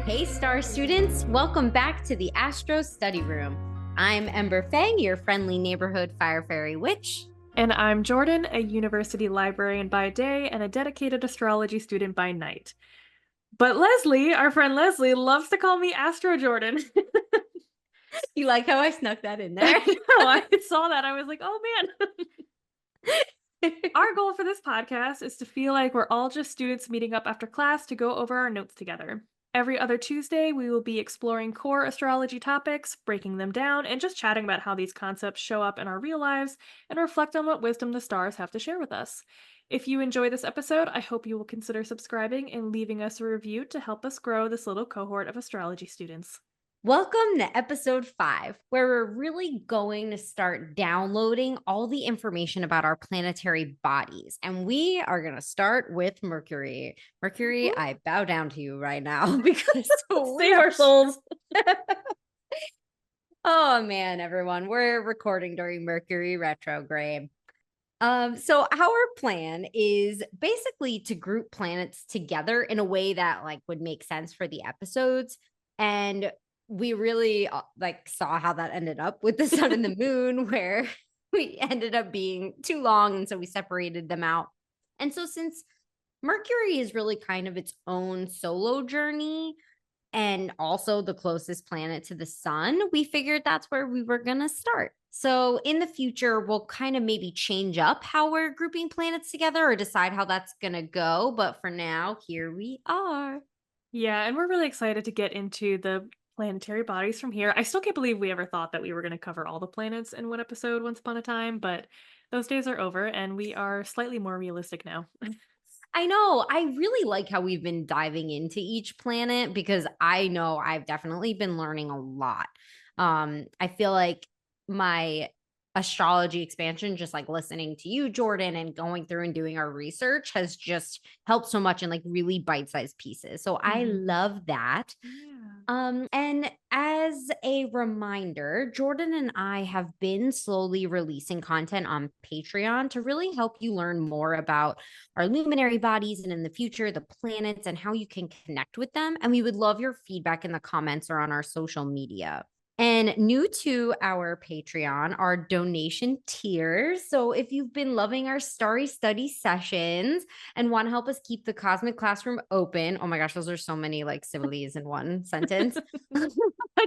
Hey, star students, welcome back to the Astro Study Room. I'm Ember Fang, your friendly neighborhood fire fairy witch. And I'm Jordan, a university librarian by day and a dedicated astrology student by night. But Leslie, our friend Leslie, loves to call me Astro Jordan. You like how I snuck that in there? I know, I saw that. I was like, oh man. Our goal for this podcast is to feel like we're all just students meeting up after class to go over our notes together. Every other Tuesday, we will be exploring core astrology topics, breaking them down, and just chatting about how these concepts show up in our real lives and reflect on what wisdom the stars have to share with us. If you enjoy this episode, I hope you will consider subscribing and leaving us a review to help us grow this little cohort of astrology students. Welcome to episode 5, where we're really going to start downloading all the information about our planetary bodies. And we are going to start with Mercury. Mercury, I bow down to you right now because Save our souls. Oh man, everyone, we're recording during Mercury retrograde. So our plan is basically to group planets together in a way that would make sense for the episodes. And we really saw how that ended up with the sun and the moon, where we ended up being too long, and so we separated them out. And so since Mercury is really kind of its own solo journey and also the closest planet to the sun, we figured that's where we were going to start. So in the future, we'll kind of maybe change up how we're grouping planets together or decide how that's going to go. But for now, here we are. Yeah, and we're really excited to get into the planetary bodies from here. I still can't believe we ever thought that we were going to cover all the planets in one episode once upon a time, but those days are over and we are slightly more realistic now. I know. I really like how we've been diving into each planet because I know I've definitely been learning a lot. I feel like my astrology expansion, just like listening to you, Jordan, and going through and doing our research has just helped so much in really bite-sized pieces. So I love that. Yeah. And as a reminder, Jordan and I have been slowly releasing content on Patreon to really help you learn more about our luminary bodies and in the future, the planets and how you can connect with them. And we would love your feedback in the comments or on our social media. And new to our Patreon are donation tiers. So if you've been loving our starry study sessions and want to help us keep the cosmic classroom open, oh my gosh, those are so many similes in one sentence.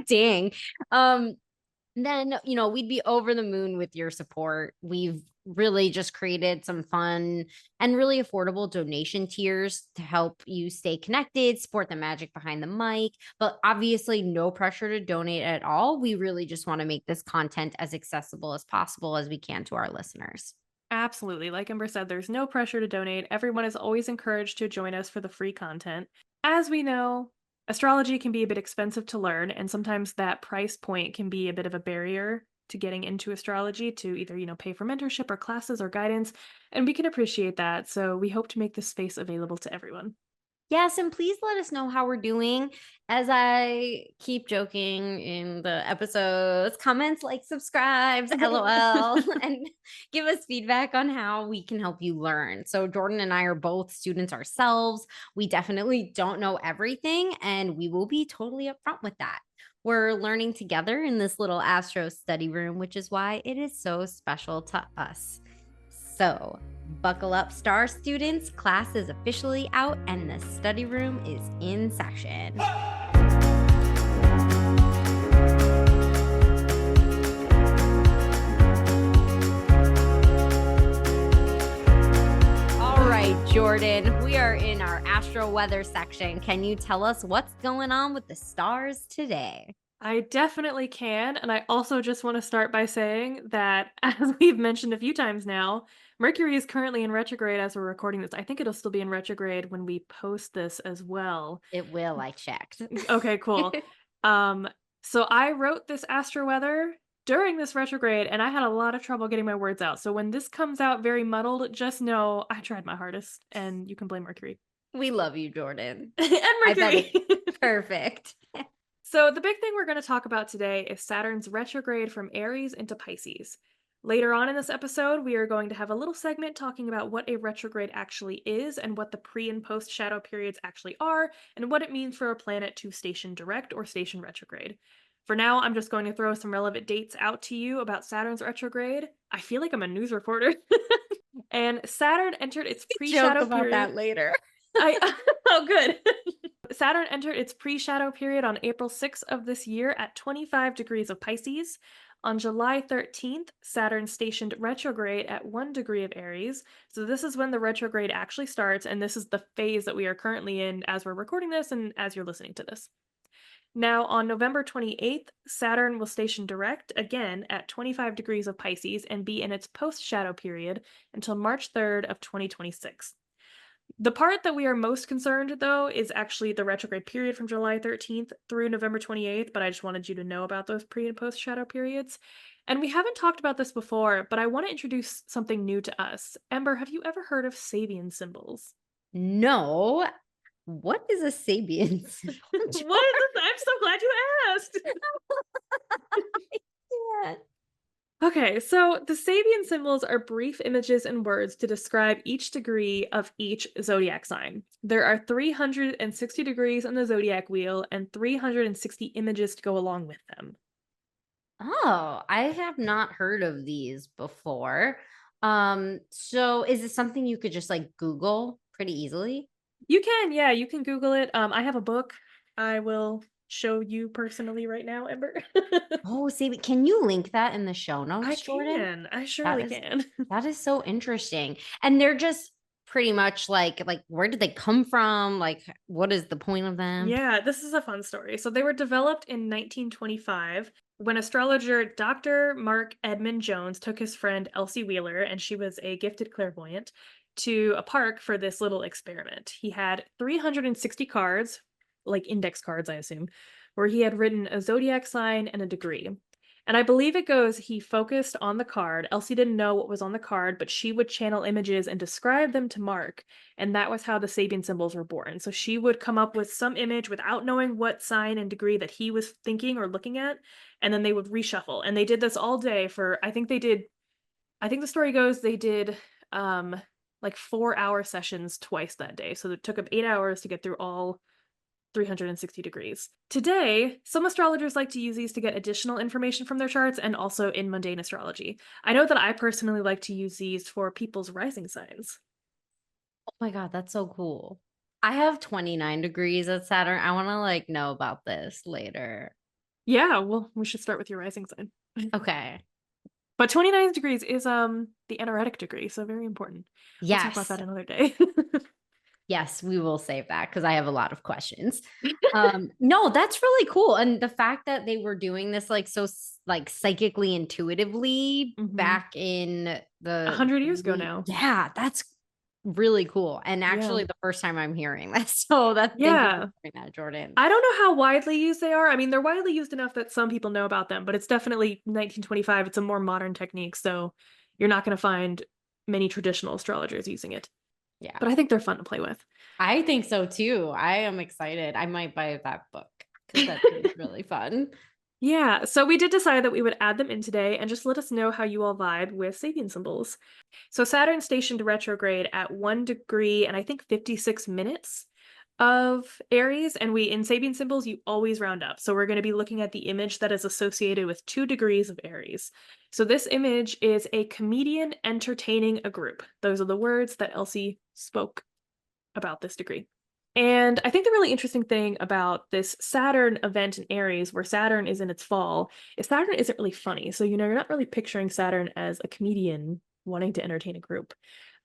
Dang. Then we'd be over the moon with your support. We've really just created some fun and really affordable donation tiers to help you stay connected, support the magic behind the mic, but obviously no pressure to donate at all. We really just want to make this content as accessible as possible as we can to our listeners. Absolutely. Like Ember said, there's no pressure to donate. Everyone is always encouraged to join us for the free content. As we know, astrology can be a bit expensive to learn, and sometimes that price point can be a bit of a barrier to getting into astrology to either, pay for mentorship or classes or guidance. And we can appreciate that. So we hope to make this space available to everyone. Yes, and please let us know how we're doing. As I keep joking in the episodes, comments, subscribes, LOL, and give us feedback on how we can help you learn. So Jordan and I are both students ourselves. We definitely don't know everything, and we will be totally upfront with that. We're learning together in this little astro study room, which is why it is so special to us. So, buckle up, star students. Class is officially out and the study room is in session. All right, Jordan, we are in our astro weather section. Can you tell us what's going on with the stars today? I definitely can. And I also just want to start by saying that, as we've mentioned a few times now, Mercury is currently in retrograde as we're recording this. I think it'll still be in retrograde when we post this as well. It will, I checked. Okay, cool. So I wrote this astro weather during this retrograde and I had a lot of trouble getting my words out. So when this comes out very muddled, just know I tried my hardest and you can blame Mercury. We love you, Jordan. And Mercury. Perfect. So the big thing we're going to talk about today is Saturn's retrograde from Aries into Pisces. Later on in this episode, we are going to have a little segment talking about what a retrograde actually is and what the pre and post shadow periods actually are and what it means for a planet to station direct or station retrograde. For now, I'm just going to throw some relevant dates out to you about Saturn's retrograde. I feel like I'm a news reporter. And Saturn entered its Joke pre-shadow about period. that later. Oh, good. Saturn entered its pre-shadow period on April 6th of this year at 25 degrees of Pisces. On July 13th, Saturn stationed retrograde at 1 degree of Aries. So this is when the retrograde actually starts, and this is the phase that we are currently in as we're recording this and as you're listening to this. Now, on November 28th, Saturn will station direct again at 25 degrees of Pisces and be in its post-shadow period until March 3rd of 2026. The part that we are most concerned, though, is actually the retrograde period from July 13th through November 28th, but I just wanted you to know about those pre- and post-shadow periods. And we haven't talked about this before, but I want to introduce something new to us. Ember, have you ever heard of Sabian symbols? No. What is a Sabian symbol? What is this? I'm so glad you asked. Yeah. Okay, so the Sabian symbols are brief images and words to describe each degree of each zodiac sign. There are 360 degrees on the zodiac wheel and 360 images to go along with them. Oh, I have not heard of these before. So is it something you could just like Google pretty easily? You can, yeah, you can Google it. I have a book I will show you personally right now, Ember. Oh, Sabian, can you link that in the show I notes, Jordan? can. I That surely is can. that is so interesting. And they're just pretty much like where did they come from? Like what is the point of them? Yeah, this is a fun story. So they were developed in 1925 when astrologer Dr. Mark Edmund Jones took his friend Elsie Wheeler, and she was a gifted clairvoyant, to a park for this little experiment. He had 360 cards, like index cards, I assume, where he had written a zodiac sign and a degree. And I believe it goes, he focused on the card. Elsie didn't know what was on the card, but she would channel images and describe them to Mark. And that was how the Sabian symbols were born. So she would come up with some image without knowing what sign and degree that he was thinking or looking at. And then they would reshuffle. And they did this all day for, I think the story goes, they did like 4-hour sessions twice that day. So it took them 8 hours to get through all 360 degrees. Today, some astrologers like to use these to get additional information from their charts and also in mundane astrology. I know that I personally like to use these for people's rising signs. Oh my God, that's so cool. I have 29 degrees at Saturn. I want to like know about this later. Yeah, well, we should start with your rising sign. Okay. But 29 degrees is the anaretic degree, so very important. We'll talk about Yes. that another day. Yes, we will save that because I have a lot of questions. No, that's really cool. And the fact that they were doing this like so like psychically intuitively Mhm. back in the 100 years ago now. yeah, that's really cool. And Yeah. actually the first time I'm hearing this. So that thank you for Yeah. sharing that, Jordan. I don't know how widely used they are. I mean, they're widely used enough that some people know about them, but it's definitely 1925. It's a more modern technique, so you're not going to find many traditional astrologers using it. Yeah. But I think they're fun to play with. I think so too. I am excited. I might buy that book because that seems really fun. Yeah, so we did decide that we would add them in today and just let us know how you all vibe with Sabian symbols. So Saturn stationed retrograde at 1 degree and I think 56 minutes of Aries, and we in Sabian symbols you always round up. So we're going to be looking at the image that is associated with 2 degrees of Aries. So this image is a comedian entertaining a group. Those are the words that Elsie spoke about this degree. And I think the really interesting thing about this Saturn event in Aries, where Saturn is in its fall, is Saturn isn't really funny. So, you're not really picturing Saturn as a comedian wanting to entertain a group.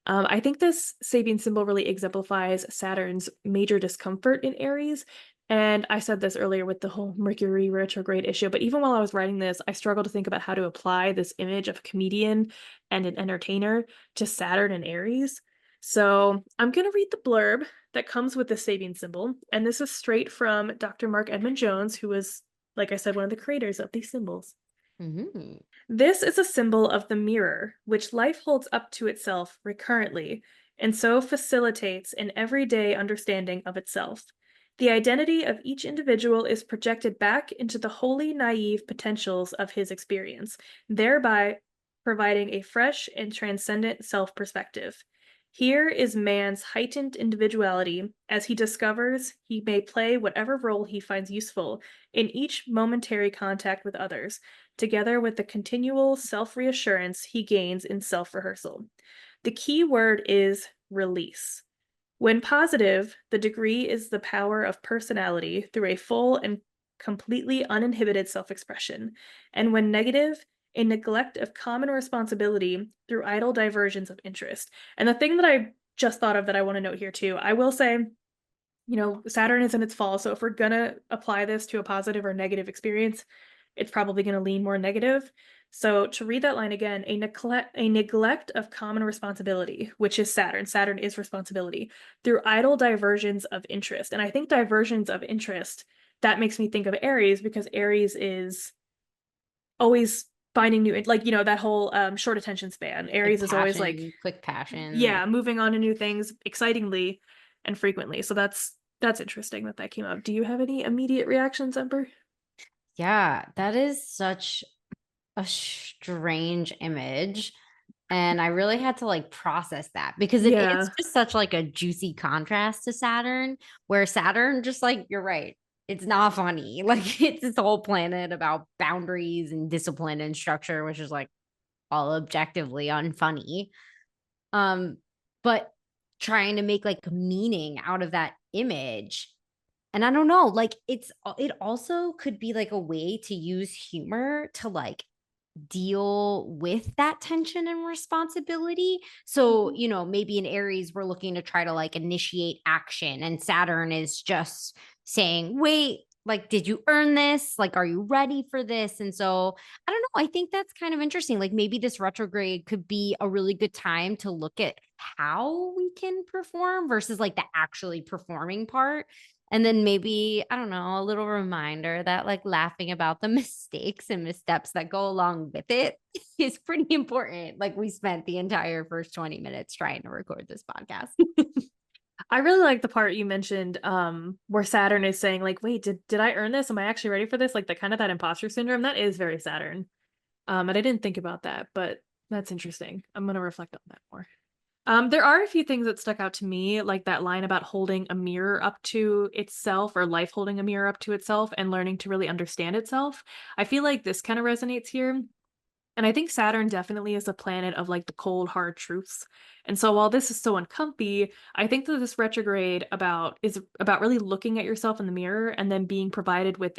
I think this Sabian symbol really exemplifies Saturn's major discomfort in Aries. And I said this earlier with the whole Mercury retrograde issue, but even while I was writing this, I struggled to think about how to apply this image of a comedian and an entertainer to Saturn and Aries. So I'm going to read the blurb that comes with the Sabian symbol. And this is straight from Dr. Mark Edmund Jones, who was, like I said, one of the creators of these symbols. Mm-hmm. This is a symbol of the mirror, which life holds up to itself recurrently, and so facilitates an everyday understanding of itself. The identity of each individual is projected back into the wholly naive potentials of his experience, thereby providing a fresh and transcendent self perspective. Here is man's heightened individuality as he discovers he may play whatever role he finds useful in each momentary contact with others, together with the continual self reassurance he gains in self rehearsal. The key word is release. When positive, the degree is the power of personality through a full and completely uninhibited self expression. And when negative, a neglect of common responsibility through idle diversions of interest. And the thing that I just thought of that I want to note here too, I will say, Saturn is in its fall. So if we're going to apply this to a positive or negative experience, it's probably going to lean more negative. So to read that line again, a neglect of common responsibility, which is Saturn. Saturn is responsibility through idle diversions of interest. And I think diversions of interest, that makes me think of Aries, because Aries is always finding new, like, that whole short attention span. Aries Like is always like, passion, quick passion. yeah, moving on to new things excitingly and frequently. So that's interesting that came up. Do you have any immediate reactions, Ember? Yeah, that is such a strange image. And I really had to like process that because it is Yeah. just such like a juicy contrast to Saturn, where Saturn just like you're right. It's not funny. Like it's this whole planet about boundaries and discipline and structure, which is like all objectively unfunny. Um, but trying to make like meaning out of that image. And I don't know, like it also could be like a way to use humor to like deal with that tension and responsibility. So, Mhm. maybe in Aries, we're looking to try to like initiate action, and Saturn is just saying, wait, like, did you earn this? Like, are you ready for this? And so, I don't know. I think that's kind of interesting. Like, maybe this retrograde could be a really good time to look at how we can perform versus like the actually performing part. And then maybe, I don't know, a little reminder that like laughing about the mistakes and missteps that go along with it is pretty important. Like we spent the entire first 20 minutes trying to record this podcast. I really like the part you mentioned where Saturn is saying like, wait, did I earn this? Am I actually ready for this? Like the kind of that imposter syndrome, that is very Saturn. And I didn't think about that, but that's interesting. I'm going to reflect on that more. There are a few things that stuck out to me, like that line about holding a mirror up to itself, or life holding a mirror up to itself and learning to really understand itself. I feel like this kind of resonates here. And I think Saturn definitely is a planet of like the cold, hard truths. And so while this is so uncomfy, I think that this retrograde is about really looking at yourself in the mirror and then being provided with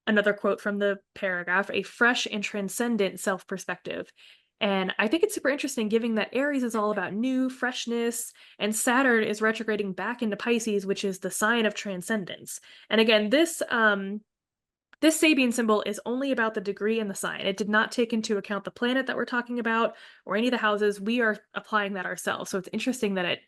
another quote from the paragraph, a fresh and transcendent self perspective. And I think it's super interesting, given that Aries is all about new freshness, and Saturn is retrograding back into Pisces, which is the sign of transcendence. And again, this Sabian symbol is only about the degree and the sign. It did not take into account the planet that we're talking about or any of the houses. We are applying that ourselves. So it's interesting that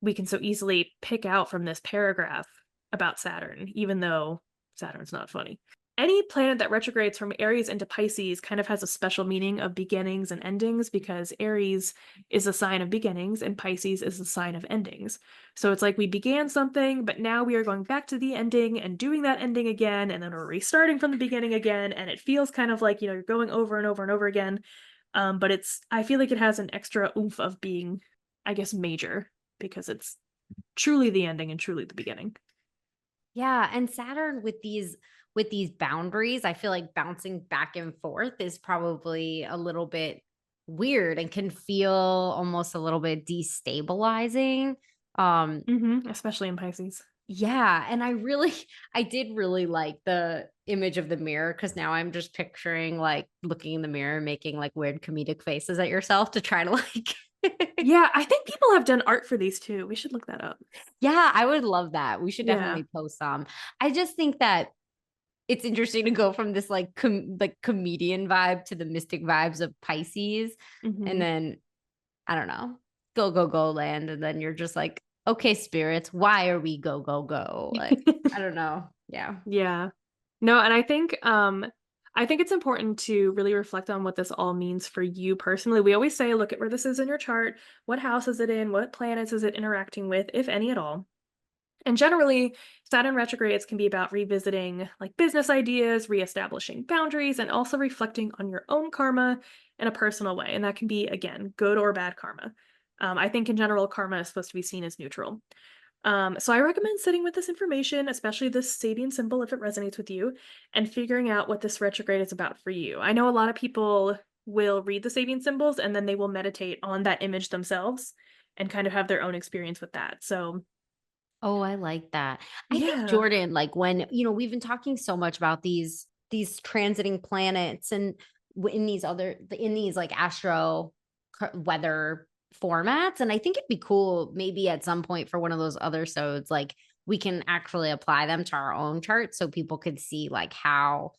we can so easily pick out from this paragraph about Saturn, even though Saturn's not funny. Any planet that retrogrades from Aries into Pisces kind of has a special meaning of beginnings and endings, because Aries is a sign of beginnings and Pisces is a sign of endings. So it's like we began something, but now we are going back to the ending and doing that ending again, and then we're restarting from the beginning again, and it feels kind of like, you're going over and over and over again. But I feel like it has an extra oomph of being, I guess, major, because it's truly the ending and truly the beginning. Yeah, and Saturn with these boundaries, I feel like bouncing back and forth is probably a little bit weird and can feel almost a little bit destabilizing. Especially in Pisces. Yeah, and I did really like the image of the mirror, because now I'm just picturing like looking in the mirror, making like weird comedic faces at yourself to try to like Yeah, I think people have done art for these too. We should look that up. Yeah, I would love that. We should Yeah. definitely post some. I just think that it's interesting to go from this like like comedian vibe to the mystic vibes of Pisces, and hmm then I don't know, go land, and then you're just like, okay, spirits, why are we go? Like I don't know. Yeah. Yeah. No, and I think it's important to really reflect on what this all means for you personally. We always say, look at where this is in your chart. What house is it in? What planets is it interacting with, if any at all? And generally, Saturn retrogrades can be about revisiting like business ideas, reestablishing boundaries, and also reflecting on your own karma in a personal way. And that can be, again, good or bad karma. I think in general, karma is supposed to be seen as neutral. So I recommend sitting with this information, especially this Sabian symbol if it resonates with you, and figuring out what this retrograde is about for you. I know a lot of people will read the Sabian symbols and then they will meditate on that image themselves and kind of have their own experience with that. So Oh, I like that. I think yeah. Jordan, like when, we've been talking so much about these transiting planets and in these like astro weather formats. And I think it'd be cool maybe at some point for one of those other sods, like we can actually apply them to our own chart so people could see like how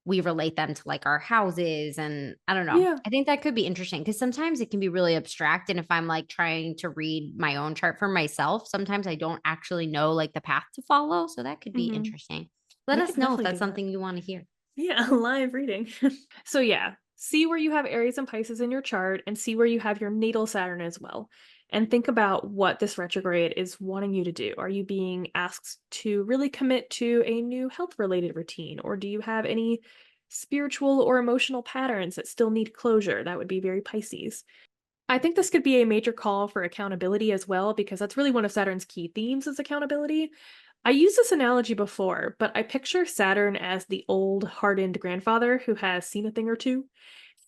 we relate them to like our houses. And I don't know. Yeah. I think that could be interesting because sometimes it can be really abstract. And if I'm like trying to read my own chart for myself, sometimes I don't actually know like the path to follow. So that could be Hmm. interesting. Let We us could know if definitely that's do that. something you want to hear. Yeah, live reading. So yeah, see where you have Aries and Pisces in your chart and see where you have your natal Saturn as well. And think about what this retrograde is wanting you to do. Are you being asked to really commit to a new health related routine? Or do you have any spiritual or emotional patterns that still need closure? That would be very Pisces. I think this could be a major call for accountability as well, because that's really one of Saturn's key themes is accountability. I used this analogy before, but I picture Saturn as the old, hardened grandfather who has seen a thing or two.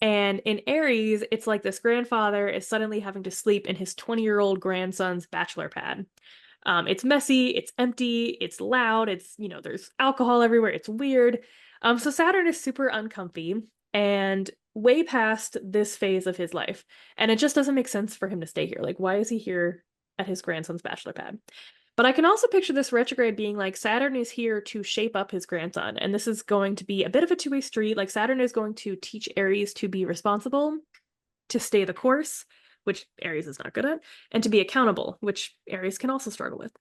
And in Aries, it's like this grandfather is suddenly having to sleep in his 20-year-old grandson's bachelor pad. It's messy, it's empty, it's loud, there's alcohol everywhere, it's weird. So Saturn is super uncomfy and way past this phase of his life. And it just doesn't make sense for him to stay here. Like, why is he here at his grandson's bachelor pad? But I can also picture this retrograde being like Saturn is here to shape up his grandson. And this is going to be a bit of a two-way street. Like, Saturn is going to teach Aries to be responsible, to stay the course, which Aries is not good at, and to be accountable, which Aries can also struggle with.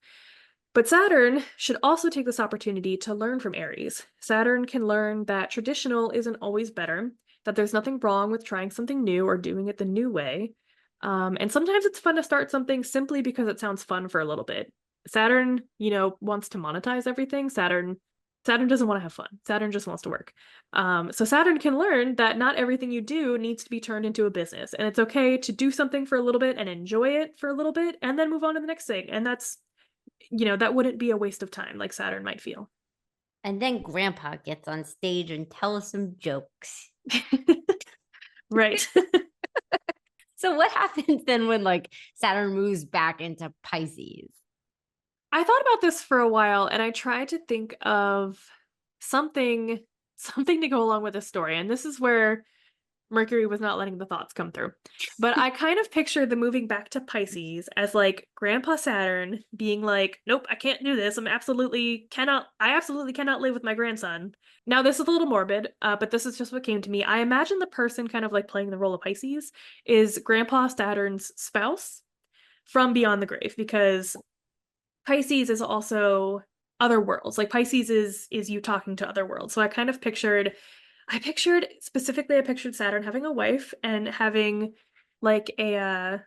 But Saturn should also take this opportunity to learn from Aries. Saturn can learn that traditional isn't always better, that there's nothing wrong with trying something new or doing it the new way. And sometimes it's fun to start something simply because it sounds fun for a little bit. Saturn, wants to monetize everything. Saturn doesn't want to have fun. Saturn just wants to work. So Saturn can learn that not everything you do needs to be turned into a business, and it's okay to do something for a little bit and enjoy it for a little bit, and then move on to the next thing. And that wouldn't be a waste of time like Saturn might feel. And then grandpa gets on stage and tells us some jokes. Right. So what happens then when like Saturn moves back into Pisces? I thought about this for a while and I tried to think of something something to go along with this story. And this is where Mercury was not letting the thoughts come through. But I kind of picture the moving back to Pisces as like Grandpa Saturn being like, nope, I can't do this. I absolutely cannot live with my grandson. Now, this is a little morbid, but this is just what came to me. I imagine the person kind of like playing the role of Pisces is Grandpa Saturn's spouse from beyond the grave, because Pisces is also other worlds. Like Pisces is you talking to other worlds. So I pictured Saturn having a wife and having like a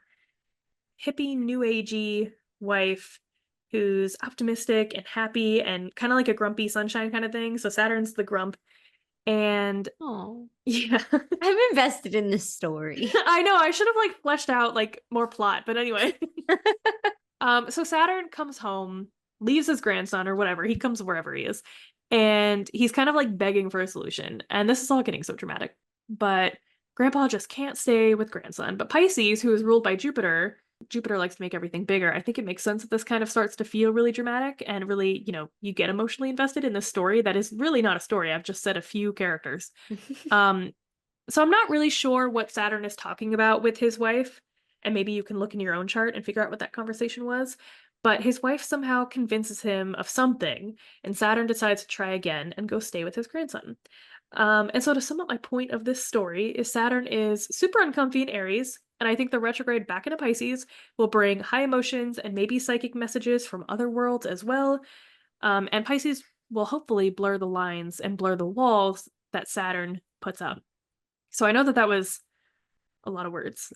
hippie new agey wife who's optimistic and happy and kind of like a grumpy sunshine kind of thing. So Saturn's the grump. And Oh, yeah. I'm invested in this story. I know I should have like fleshed out like more plot, but anyway. So Saturn comes home, leaves his grandson or whatever. He comes wherever he is. And he's kind of like begging for a solution. And this is all getting so dramatic. But Grandpa just can't stay with grandson. But Pisces, who is ruled by Jupiter likes to make everything bigger. I think it makes sense that this kind of starts to feel really dramatic and really, you get emotionally invested in this story that is really not a story. I've just said a few characters. Um, so I'm not really sure what Saturn is talking about with his wife, and maybe you can look in your own chart and figure out what that conversation was. But his wife somehow convinces him of something, and Saturn decides to try again and go stay with his grandson. And so to sum up my point of this story is Saturn is super uncomfy in Aries, and I think the retrograde back into Pisces will bring high emotions and maybe psychic messages from other worlds as well. And Pisces will hopefully blur the lines and blur the walls that Saturn puts up. So I know that was a lot of words.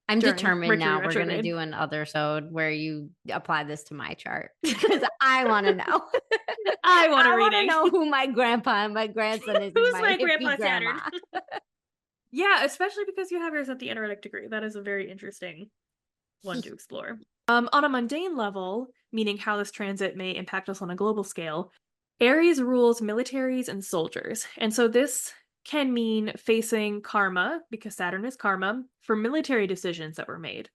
I'm during determined Mercury now we're going to retrograde. do an other sode where you apply this to my chart because I want to know. I want a I want to reading. know who my grandpa and my grandson is and Who's my my hippie grandpa grandma. Saturn? Yeah, especially because you have yours at the energetic degree. That is a very interesting one to explore. On a mundane level, meaning how this transit may impact us on a global scale, Aries rules militaries and soldiers. And so this can mean facing karma, because Saturn is karma, for military decisions that were made.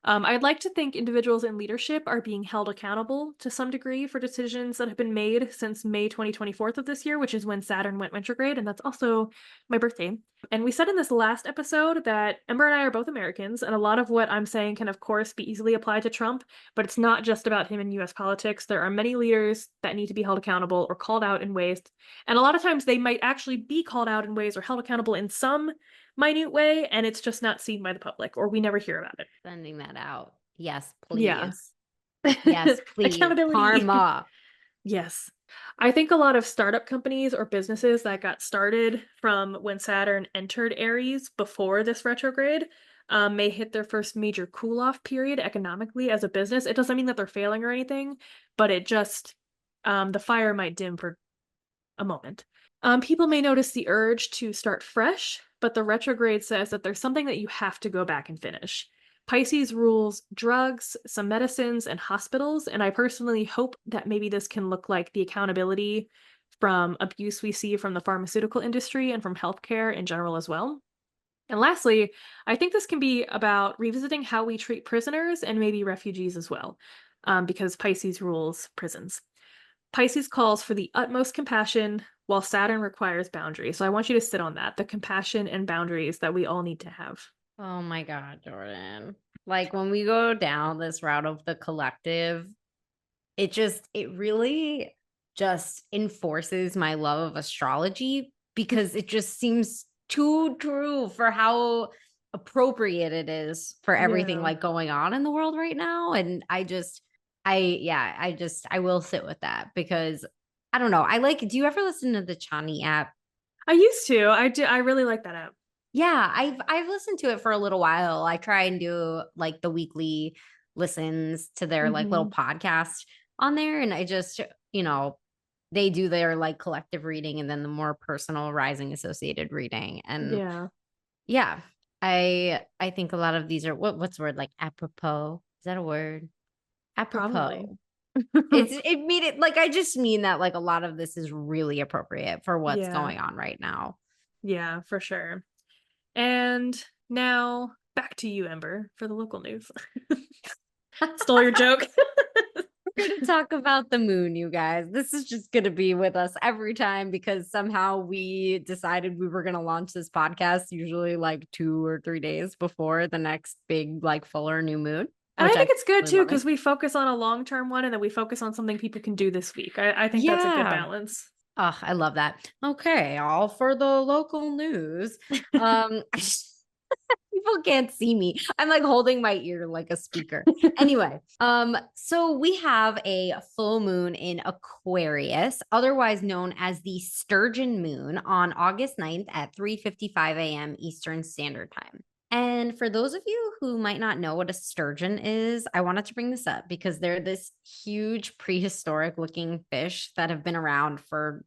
I'd like to think individuals in leadership are being held accountable to some degree for decisions that have been made since May 2024 of this year, which is when Saturn went retrograde, and that's also my birthday. And we said in this last episode that Ember and I are both Americans, and a lot of what I'm saying can, of course, be easily applied to Trump, but it's not just about him in US politics. There are many leaders that need to be held accountable or called out in ways, and a lot of times they might actually be called out in ways or held accountable in some minute way, and it's just not seen by the public, or we never hear about it. Sending that out. Yes, Yeah. please. Yes, please. Accountability. Karma. Yes. I think a lot of startup companies or businesses that got started from when Saturn entered Aries before this retrograde may hit their first major cool off period economically as a business. It doesn't mean that they're failing or anything, but it just, the fire might dim for a moment. People may notice the urge to start fresh, but the retrograde says that there's something that you have to go back and finish. Pisces rules drugs, some medicines, and hospitals, and I personally hope that maybe this can look like the accountability from abuse we see from the pharmaceutical industry and from healthcare in general as well. And lastly, I think this can be about revisiting how we treat prisoners and maybe refugees as well, because Pisces rules prisons. Pisces calls for the utmost compassion, while Saturn requires boundaries. So I want you to sit on that, the compassion and boundaries that we all need to have. Oh my God, Jordan. Like when we go down this route of the collective, it really just enforces my love of astrology because it just seems too true for how appropriate it is for everything Yeah. like going on in the world right now. And I will sit with that because I don't know. Do you ever listen to the Chani app? I used to. I do. I really like that app. Yeah, I've listened to it for a little while. I try and do like the weekly listens to their like little podcast on there. And I just, they do their like collective reading and then the more personal rising associated reading. And Yeah. yeah, I think a lot of these are what's the word, like apropos? Is that a word? Probably. Apropos. I just mean that like a lot of this is really appropriate for what's Yeah. going on right now. Yeah, for sure. And now back to you, Ember, for the local news. Stole your joke. We're going to talk about the moon, you guys. This is just going to be with us every time because somehow we decided we were going to launch this podcast usually like 2 or 3 days before the next big, like fuller new moon. And I think it's good too, really because we focus on a long-term one and then we focus on something people can do this week. I think that's a good balance. Oh, I love that. Okay, all for the local news. People can't see me. I'm like holding my ear like a speaker. Anyway, so we have a full moon in Aquarius, otherwise known as the Sturgeon moon on August 9th at 3:55 a.m. Eastern Standard Time. And for those of you who might not know what a sturgeon is, I wanted to bring this up because they're this huge prehistoric looking fish that have been around for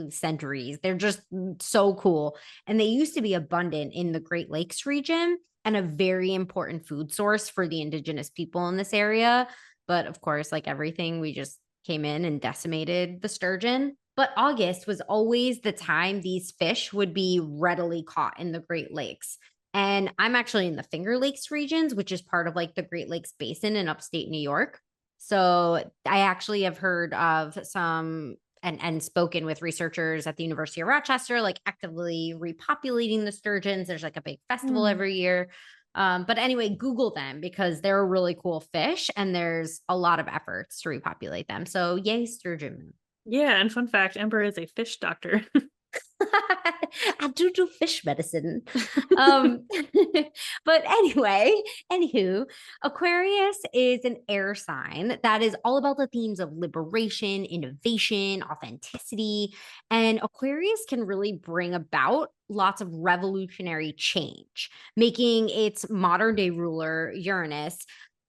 centuries. They're just so cool. And they used to be abundant in the Great Lakes region and a very important food source for the indigenous people in this area. But of course, like everything, we just came in and decimated the sturgeon. But August was always the time these fish would be readily caught in the Great Lakes. And I'm actually in the Finger Lakes regions, which is part of like the Great Lakes Basin in upstate New York. So I actually have heard of some and spoken with researchers at the University of Rochester, like actively repopulating the sturgeons. There's like a big festival every year. But anyway, Google them because they're a really cool fish and there's a lot of efforts to repopulate them. So yay, sturgeon. Yeah, and fun fact, Ember is a fish doctor. I do fish medicine. But anyway, anywho, Aquarius is an air sign that is all about the themes of liberation, innovation, authenticity. And Aquarius can really bring about lots of revolutionary change, making its modern day ruler, Uranus,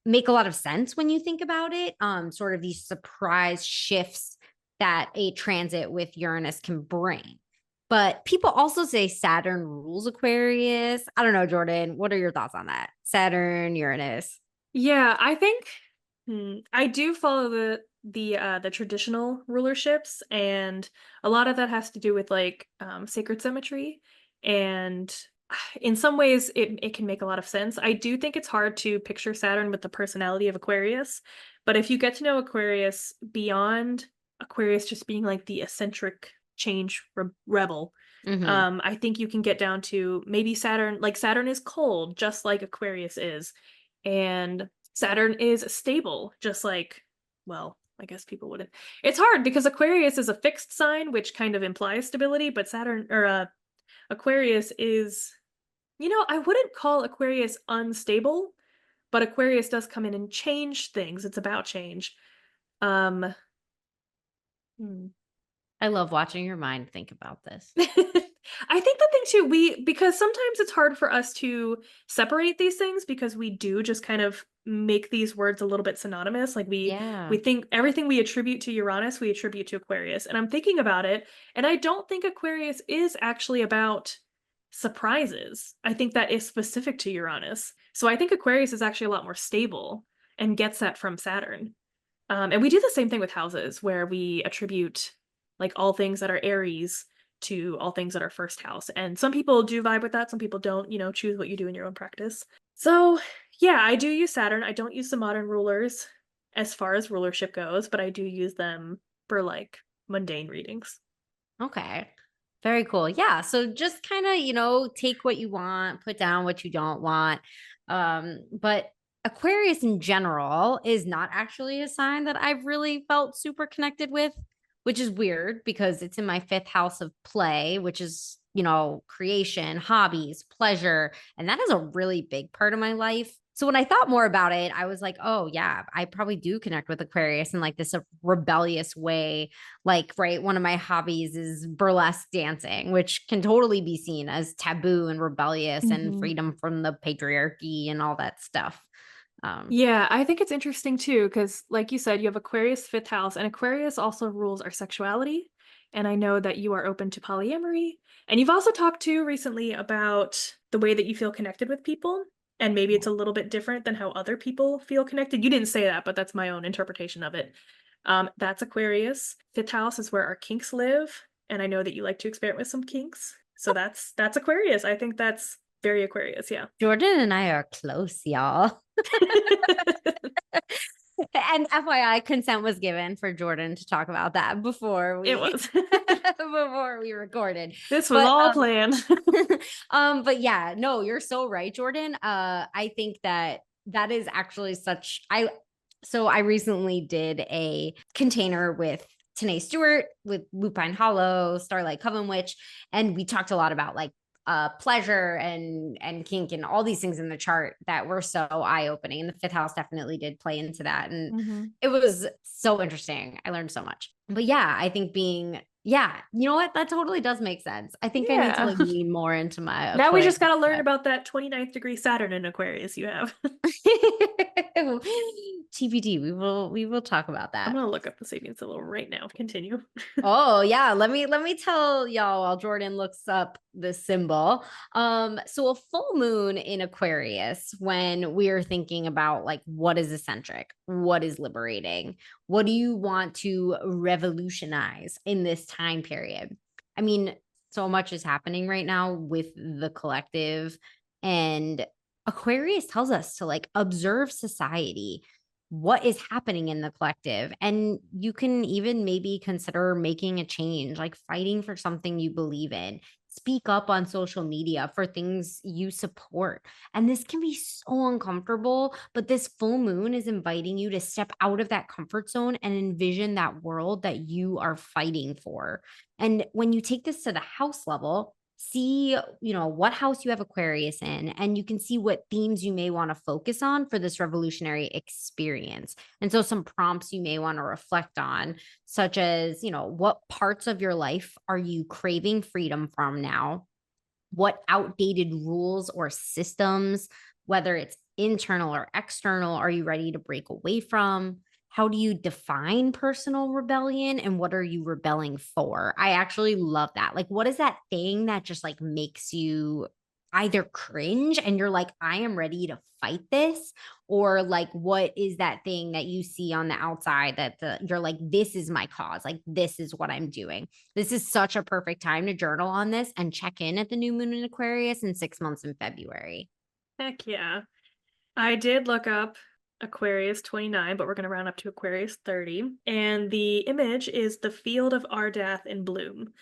make a lot of sense when you think about it. Sort of these surprise shifts that a transit with Uranus can bring. But people also say Saturn rules Aquarius. I don't know, Jordan. What are your thoughts on that? Saturn, Uranus. Yeah, I think I do follow the traditional rulerships, and a lot of that has to do with like sacred symmetry, and in some ways it can make a lot of sense. I do think it's hard to picture Saturn with the personality of Aquarius, but if you get to know Aquarius beyond Aquarius just being like the eccentric change rebel, Mm-hmm. I think you can get down to maybe Saturn, like Saturn is cold, just like Aquarius is. And Saturn is stable, just like, well, I guess people wouldn't. It's hard because Aquarius is a fixed sign, which kind of implies stability, but Saturn or Aquarius is, I wouldn't call Aquarius unstable, but Aquarius does come in and change things. It's about change. Um, hmm. I love watching your mind think about this. I think the thing too, because sometimes it's hard for us to separate these things because we do just kind of make these words a little bit synonymous. Like we Yeah. think everything we attribute to Uranus, we attribute to Aquarius. And I'm thinking about it, and I don't think Aquarius is actually about surprises. I think that is specific to Uranus. So I think Aquarius is actually a lot more stable and gets that from Saturn. And we do the same thing with houses where we attribute like all things that are Aries to all things that are first house. And some people do vibe with that, some people don't, choose what you do in your own practice. So, yeah, I do use Saturn. I don't use the modern rulers as far as rulership goes, but I do use them for like mundane readings. Okay. Very cool. Yeah. So just kind of, take what you want, put down what you don't want. But Aquarius in general is not actually a sign that I've really felt super connected with, which is weird because it's in my fifth house of play, which is, creation, hobbies, pleasure. And that is a really big part of my life. So when I thought more about it, I was like, oh, yeah, I probably do connect with Aquarius in like this rebellious way. Like, right, one of my hobbies is burlesque dancing, which can totally be seen as taboo and rebellious and Mhm. freedom from the patriarchy and all that stuff. Yeah, I think it's interesting too, because like you said, you have Aquarius fifth house, and Aquarius also rules our sexuality. And I know that you are open to polyamory. And you've also talked to recently about the way that you feel connected with people. And maybe it's a little bit different than how other people feel connected. You didn't say that, but that's my own interpretation of it. That's Aquarius. Fifth house is where our kinks live. And I know that you like to experiment with some kinks. So that's Aquarius. I think that's very Aquarius, yeah. Jordan and I are close, y'all. And FYI, consent was given for Jordan to talk about that before It we was. before we recorded. This was But all planned. but yeah, no, you're so right, Jordan. I think that is actually I recently did a container with Tanae Stewart with Lupine Hollow, Starlight Coven Witch, and we talked a lot about like pleasure and kink and all these things in the chart that were so eye-opening. And the fifth house definitely did play into that. And Mhm. it was so interesting. I learned so much. But yeah, I think yeah, you know what? That totally does make sense. I think I need to Yeah. like lean more into my Now we just Aquarius got to learn side. about that 29th degree Saturn in Aquarius you have. TBD, we will talk about I'm that. going to look up the Sabian syllable right now. Continue. Oh yeah, let me tell y'all while Jordan looks up the symbol. So a full moon in Aquarius, when we are thinking about like what is eccentric, what is liberating, what do you want to revolutionize in this time period? I mean, so much is happening right now with the collective, and Aquarius tells us to like observe society, what is happening in the collective. And you can even maybe consider making a change, like fighting for something you believe in, speak up on social media for things you support. And this can be so uncomfortable, but this full moon is inviting you to step out of that comfort zone and envision that world that you are fighting for. And when you take this to the house level, see, what house you have Aquarius in, and you can see what themes you may want to focus on for this revolutionary experience. And so some prompts you may want to reflect on, such as, what parts of your life are you craving freedom from now? What outdated rules or systems, whether it's internal or external, are you ready to break away from? How do you define personal rebellion, and what are you rebelling for? I actually love that. Like, what is that thing that just like makes you either cringe and you're like, I am ready to fight this? Or like, what is that thing that you see on the outside that you're like, this is my cause. Like, this is what I'm doing. This is such a perfect time to journal on this and check in at the new moon in Aquarius in 6 months in February. Heck yeah. I did look up Aquarius 29, but we're going to round up to Aquarius 30. And the image is the field of Ardath in bloom.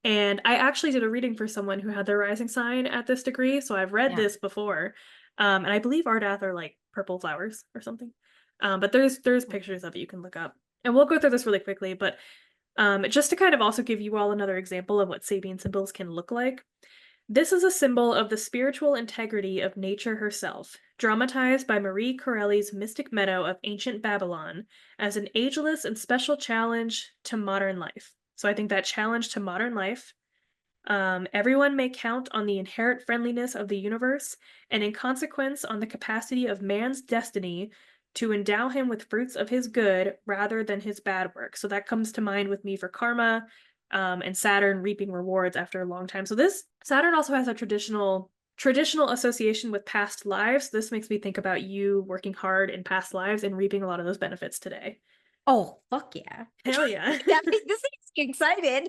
And I actually did a reading for someone who had their rising sign at this degree, so I've read this before. And I believe Ardath are like purple flowers or something. But there's pictures of it you can look up. And we'll go through this really quickly, but just to kind of also give you all another example of what Sabian symbols can look like. This is a symbol of the spiritual integrity of nature herself, dramatized by Marie Corelli's Mystic Meadow of ancient Babylon as an ageless and special challenge to modern life. So I think that challenge to modern life, everyone may count on the inherent friendliness of the universe, and in consequence on the capacity of man's destiny to endow him with fruits of his good rather than his bad work. So that comes to mind with me for karma, and Saturn reaping rewards after a long time. So this Saturn also has a traditional association with past lives. This makes me think about you working hard in past lives and reaping a lot of those benefits today. Oh, fuck yeah. Hell yeah. This makes me excited.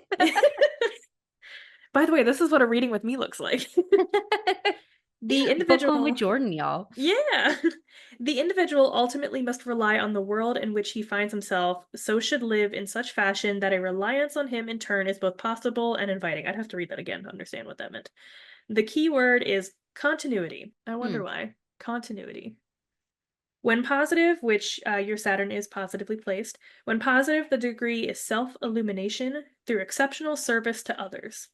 By the way, this is what a reading with me looks like. The individual Book with Jordan, y'all. Yeah. The individual ultimately must rely on the world in which he finds himself, so should live in such fashion that a reliance on him in turn is both possible and inviting. I'd have to read that again to understand what that meant. The key word is continuity. I wonder why. Continuity. When positive, which your Saturn is positively placed, when positive, the degree is self-illumination through exceptional service to others.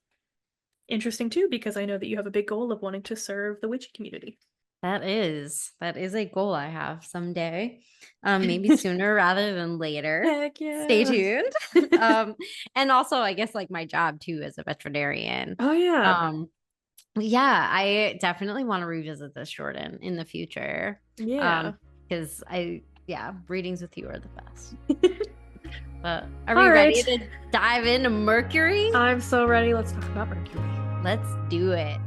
Interesting too, because I know that you have a big goal of wanting to serve the witchy community. That is a goal I have someday. Maybe sooner rather than later. Heck yeah. Stay tuned. And also I guess like my job too as a veterinarian. Oh yeah. Yeah, I definitely want to revisit this, Jordan, in the future. Yeah. Because readings with you are the best. But are we ready to dive into Mercury? I'm so ready. Let's talk about Mercury. Let's do it.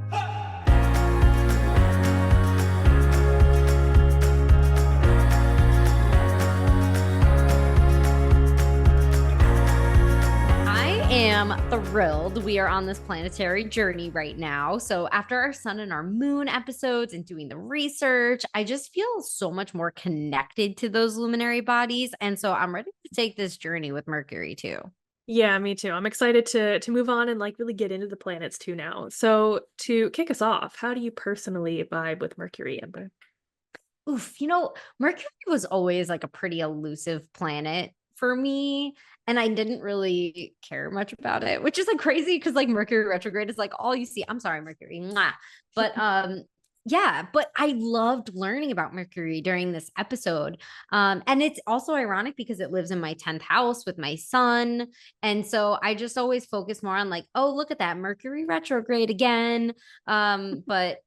I am thrilled we are on this planetary journey right now. So after our sun and our moon episodes and doing the research, I just feel so much more connected to those luminary bodies. And so I'm ready to take this journey with Mercury too. Yeah, me too. I'm excited to move on and like really get into the planets too now. So to kick us off, how do you personally vibe with Mercury, Amber? Oof, Mercury was always like a pretty elusive planet for me, and I didn't really care much about it, which is like crazy because like Mercury retrograde is like all you see. I'm sorry, Mercury. Mwah. But yeah, but I loved learning about Mercury during this episode. And it's also ironic because it lives in my 10th house with my son. And so I just always focus more on like, oh, look at that Mercury retrograde again. But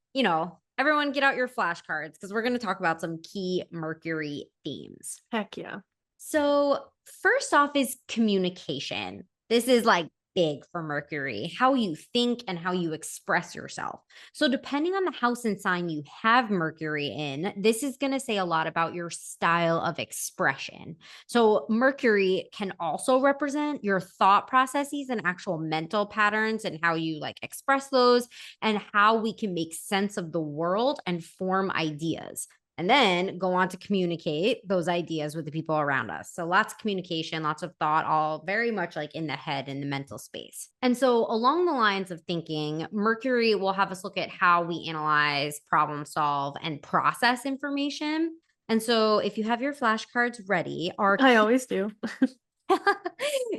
everyone get out your flashcards because we're going to talk about some key Mercury themes. Heck yeah. So first off is communication. This is like big for Mercury, how you think and how you express yourself. So depending on the house and sign you have Mercury in, this is going to say a lot about your style of expression. So Mercury can also represent your thought processes and actual mental patterns and how you like express those and how we can make sense of the world and form ideas. and then go on to communicate those ideas with the people around us. So lots of communication, lots of thought, all very much like in the head, in the mental space. And so along the lines of thinking, Mercury will have us look at how we analyze, problem solve, and process information. And so if you have your flashcards ready, our I always do.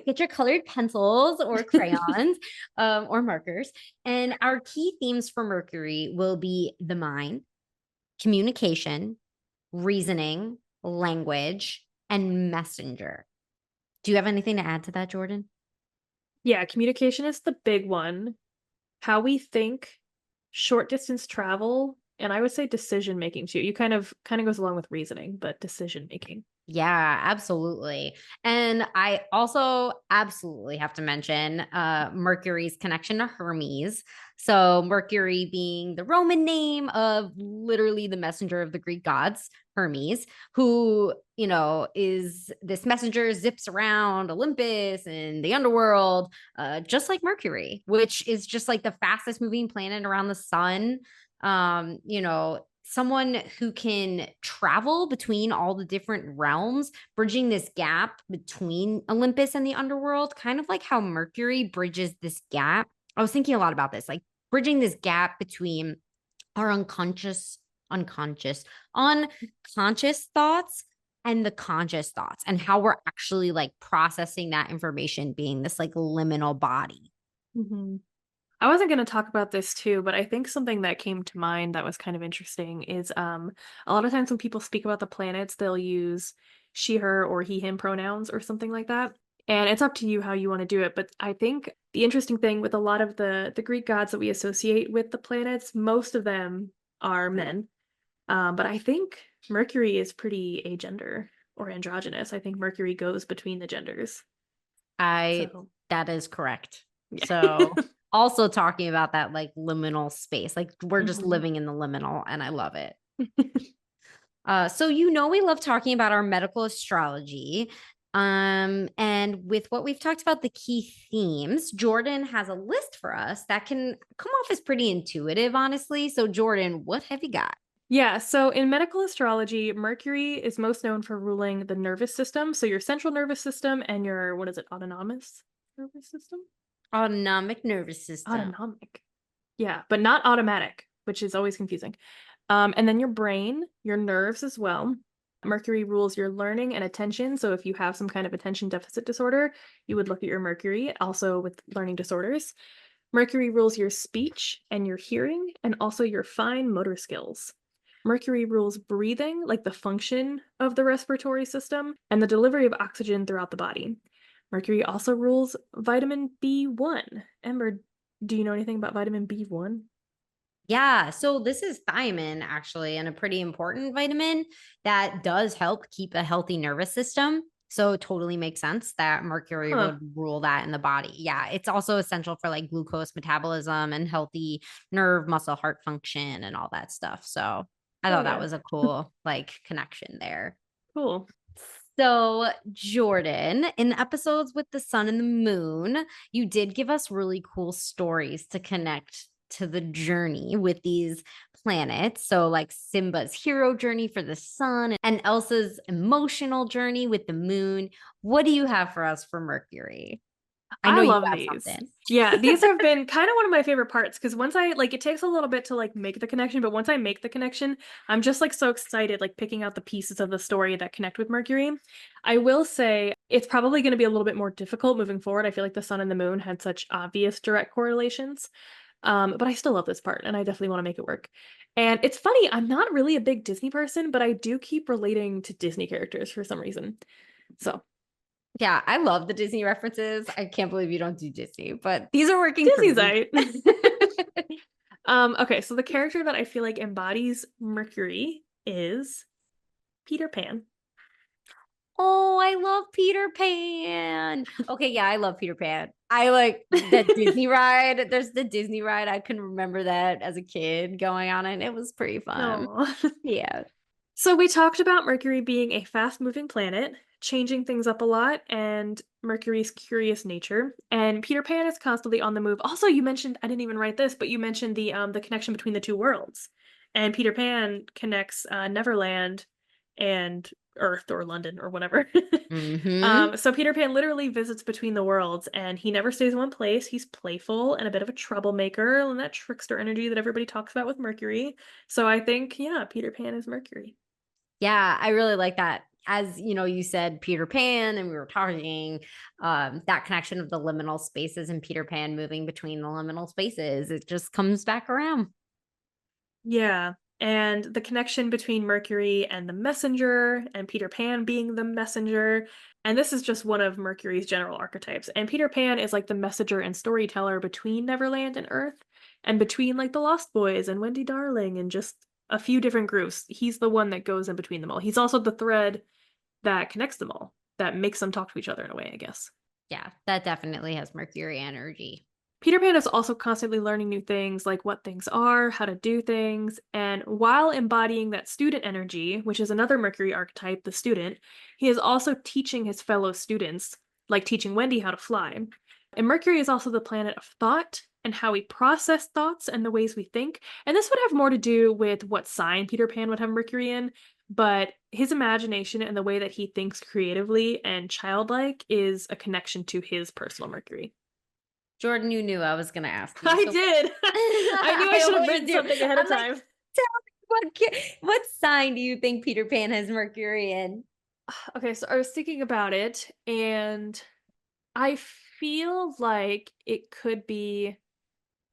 get your colored pencils or crayons or markers. And our key themes for Mercury will be the mind, communication, reasoning, language, and messenger. Do you have anything to add to that, Jordan? Yeah, communication is the big one. How we think, short distance travel, and I would say decision making too. You kind of goes along with reasoning, but decision making. Yeah, absolutely. And I also absolutely have to mention Mercury's connection to Hermes. So, Mercury being the Roman name of literally the messenger of the Greek gods, Hermes, who, is this messenger, zips around Olympus and the underworld, just like Mercury, which is just like the fastest moving planet around the sun. Someone who can travel between all the different realms, bridging this gap between Olympus and the underworld, kind of like how Mercury bridges this gap. I was thinking a lot about this, like bridging this gap between our unconscious thoughts and the conscious thoughts, and how we're actually like processing that information, being this like liminal body. Mhm. I wasn't going to talk about this too, but I think something that came to mind that was kind of interesting is a lot of times when people speak about the planets, they'll use she, her, or he, him pronouns or something like that. And it's up to you how you want to do it. But I think the interesting thing with a lot of the Greek gods that we associate with the planets, most of them are men. But I think Mercury is pretty agender or androgynous. I think Mercury goes between the genders. I So That is correct. yeah. So also talking about that like liminal space, like we're just Mhm. living in the liminal, and I love it. So we love talking about our medical astrology. And with what we've talked about, the key themes, Jordan has a list for us that can come off as pretty intuitive, honestly. So, Jordan, what have you got? Yeah, so in medical astrology, Mercury is most known for ruling the nervous system. So your central nervous system and your, what is it, autonomous nervous system? Autonomic nervous system. Autonomic. Yeah, but not automatic, which is always confusing. And then your brain, your nerves as well. Mercury rules your learning and attention. So if you have some kind of attention deficit disorder, you would look at your Mercury, also with learning disorders. Mercury rules your speech and your hearing, and also your fine motor skills. Mercury rules breathing, like the function of the respiratory system, and the delivery of oxygen throughout the body. Mercury also rules vitamin B1. Ember, do you know anything about vitamin B1? Yeah, so this is thiamine actually, and a pretty important vitamin that does help keep a healthy nervous system. So it totally makes sense that Mercury Huh. would rule that in the body. Yeah, it's also essential for like glucose metabolism and healthy nerve, muscle, heart function and all that stuff. So I Oh, thought that yeah. was a cool like connection there. Cool. So, Jordan, in episodes with the sun and the moon, you did give us really cool stories to connect to the journey with these planets. So, like Simba's hero journey for the sun and Elsa's emotional journey with the moon. What do you have for us for Mercury? I I know you love have these. something. Yeah, these have been kind of one of my favorite parts because once I like it takes a little bit to like make the connection, but once I make the connection, I'm just like so excited, like picking out the pieces of the story that connect with Mercury. I will say it's probably going to be a little bit more difficult moving forward. I feel like the sun and the moon had such obvious direct correlations. But I still love this part and I definitely want to make it work. And it's funny, I'm not really a big Disney person, but I do keep relating to Disney characters for some reason. So Yeah, I love the Disney references. I can't believe you don't do Disney, but these are working for Disney's me. right. Okay, so the character that I feel like embodies Mercury is Peter Pan. Oh, I love Peter Pan. Okay, yeah, I love Peter Pan. I like that Disney ride. There's the Disney ride. I can remember that as a kid going on it. It was pretty fun. No. Yeah. So we talked about Mercury being a fast-moving planet, changing things up a lot, and Mercury's curious nature. And Peter Pan is constantly on the move. Also, you mentioned, I didn't even write this, but you mentioned the connection between the two worlds. And Peter Pan connects Neverland and Earth or London or whatever. Mm-hmm. So Peter Pan literally visits between the worlds, and he never stays in one place. He's playful and a bit of a troublemaker, and that trickster energy that everybody talks about with Mercury. So I think, yeah, Peter Pan is Mercury. Yeah, I really like that. As you know, you said Peter Pan, and we were talking that connection of the liminal spaces and Peter Pan moving between the liminal spaces. It just comes back around. Yeah. And the connection between Mercury and the messenger, and Peter Pan being the messenger. And this is just one of Mercury's general archetypes. And Peter Pan is like the messenger and storyteller between Neverland and Earth, and between like the Lost Boys and Wendy Darling and just a few different groups. He's the one that goes in between them all. He's also the thread that connects them all, that makes them talk to each other in a way, I guess. Yeah, that definitely has Mercury energy. Peter Pan is also constantly learning new things, like what things are, how to do things, and while embodying that student energy, which is another Mercury archetype, the student, he is also teaching his fellow students, like teaching Wendy how to fly. And Mercury is also the planet of thought and how we process thoughts and the ways we think. And this would have more to do with what sign Peter Pan would have Mercury in, but his imagination and the way that he thinks creatively and childlike is a connection to his personal Mercury. Jordan, you knew I was going to ask you. I So did. I knew I should have always written do. something ahead of I'm like, time. tell me what sign do you think Peter Pan has Mercury in? Okay, so I was thinking about it, and I feel like it could be,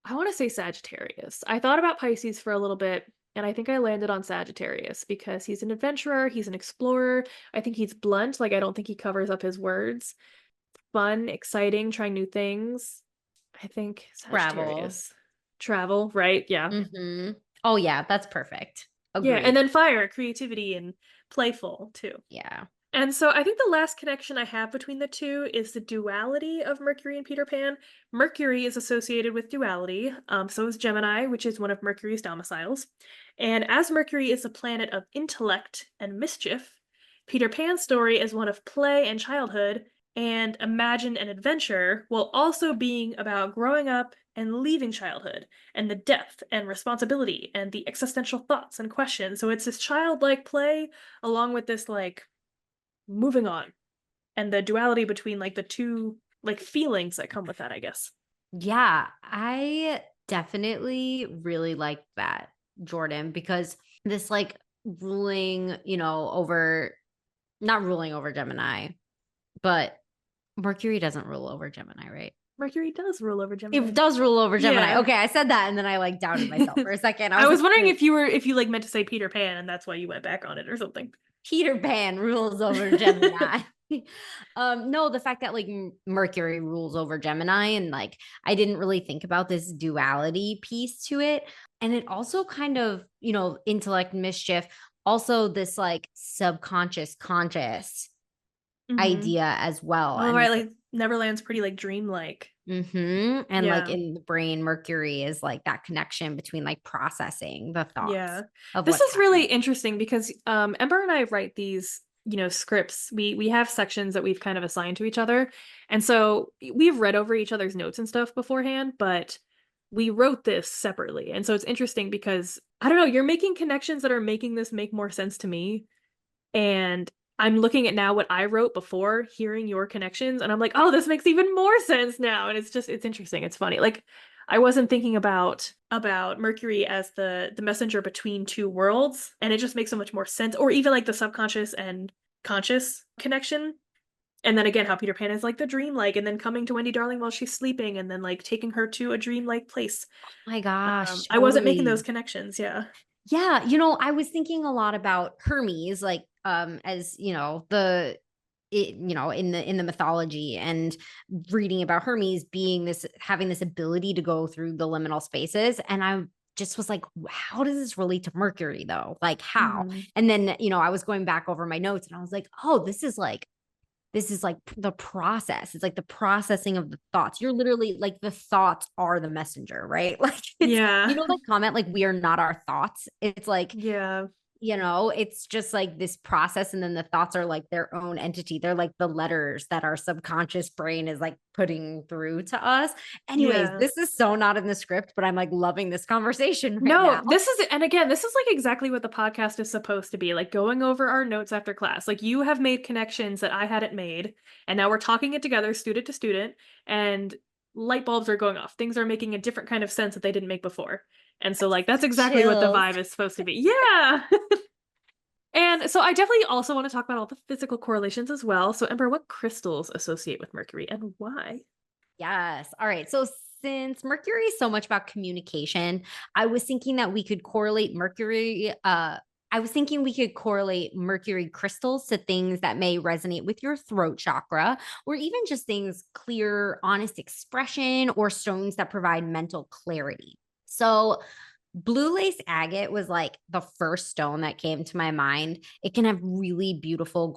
I want to say Sagittarius. I thought about Pisces for a little bit, and I think I landed on Sagittarius because he's an adventurer, he's an explorer. I think he's blunt, like I don't think he covers up his words. Fun, exciting, trying new things. I think Travel. Sagittarius. Travel, right? Yeah. Mm-hmm. Oh, yeah, that's perfect. Yeah, and Agreed. then fire, creativity, and playful too. Yeah. And so I think the last connection I have between the two is the duality of Mercury and Peter Pan. Mercury is associated with duality, so is Gemini, which is one of Mercury's domiciles. And as Mercury is a planet of intellect and mischief, Peter Pan's story is one of play and childhood and imagine and adventure, while also being about growing up and leaving childhood and the depth and responsibility and the existential thoughts and questions. So it's this childlike play along with this like moving on and the duality between like the two like feelings that come with that, I guess. Yeah, I definitely really like that, Jordan, because this like ruling, over not ruling over Gemini, but Mercury doesn't rule over Gemini, right? Mercury does rule over Gemini. It does rule over Gemini. Yeah. Okay, I said that and then I like doubted myself for a second. I was like, wondering wait, if you like meant to say Peter Pan and that's why you went back on it or something. Peter Pan rules over Gemini. No, the fact that like Mercury rules over Gemini, and like I didn't really think about this duality piece to it. And it also kind of, intellect mischief, also this like subconscious conscious Mm-hmm. idea as well. Oh, And right, this like Neverland's pretty like dreamlike. and like Yeah. in the brain, Mercury is like that connection between like processing the thoughts Yeah. of This what's is really happening. interesting because Ember and I write these, scripts. We have sections that we've kind of assigned to each other. And so we've read over each other's notes and stuff beforehand, but we wrote this separately. And so it's interesting because I don't know, you're making connections that are making this make more sense to me. And I'm looking at now what I wrote before hearing your connections, and I'm like, oh, this makes even more sense now. And it's interesting. It's funny. Like I wasn't thinking about Mercury as the messenger between two worlds, and it just makes so much more sense. Or even like the subconscious and conscious connection. And then again, how Peter Pan is like the dreamlike, and then coming to Wendy Darling while she's sleeping, and then like taking her to a dreamlike place. Oh my gosh, I wasn't making those totally. connections. Yeah. Yeah, I was thinking a lot about Hermes, like as in the mythology, and reading about Hermes being this having this ability to go through the liminal spaces. And I just was like, how does this relate to Mercury though? Like how? Mhm. And then, I was going back over my notes and I was like, oh, this is like the process. It's like the processing of the thoughts. You're literally like the thoughts are the messenger, right? Like it's Yeah. that comment, like we are not our thoughts. It's like Yeah. it's just like this process. And then the thoughts are like their own entity. They're like the letters that our subconscious brain is like putting through to us. Anyways, Yeah. this is so not in the script, but I'm like loving this conversation right No, now. and again, this is like exactly what the podcast is supposed to be, like going over our notes after class. Like you have made connections that I hadn't made, and now we're talking it together, student to student, and light bulbs are going off. Things are making a different kind of sense that they didn't make before. And so like that's exactly what the Chills. vibe is supposed to be. Yeah. And so I definitely also want to talk about all the physical correlations as well. So Ember, what crystals associate with Mercury and why? Yes. All right. So since Mercury is so much about communication, I was thinking that we could correlate Mercury. I was thinking we could correlate Mercury crystals to things that may resonate with your throat chakra, or even just things clear, honest expression, or stones that provide mental clarity. So blue lace agate was like the first stone that came to my mind. It can have really beautiful,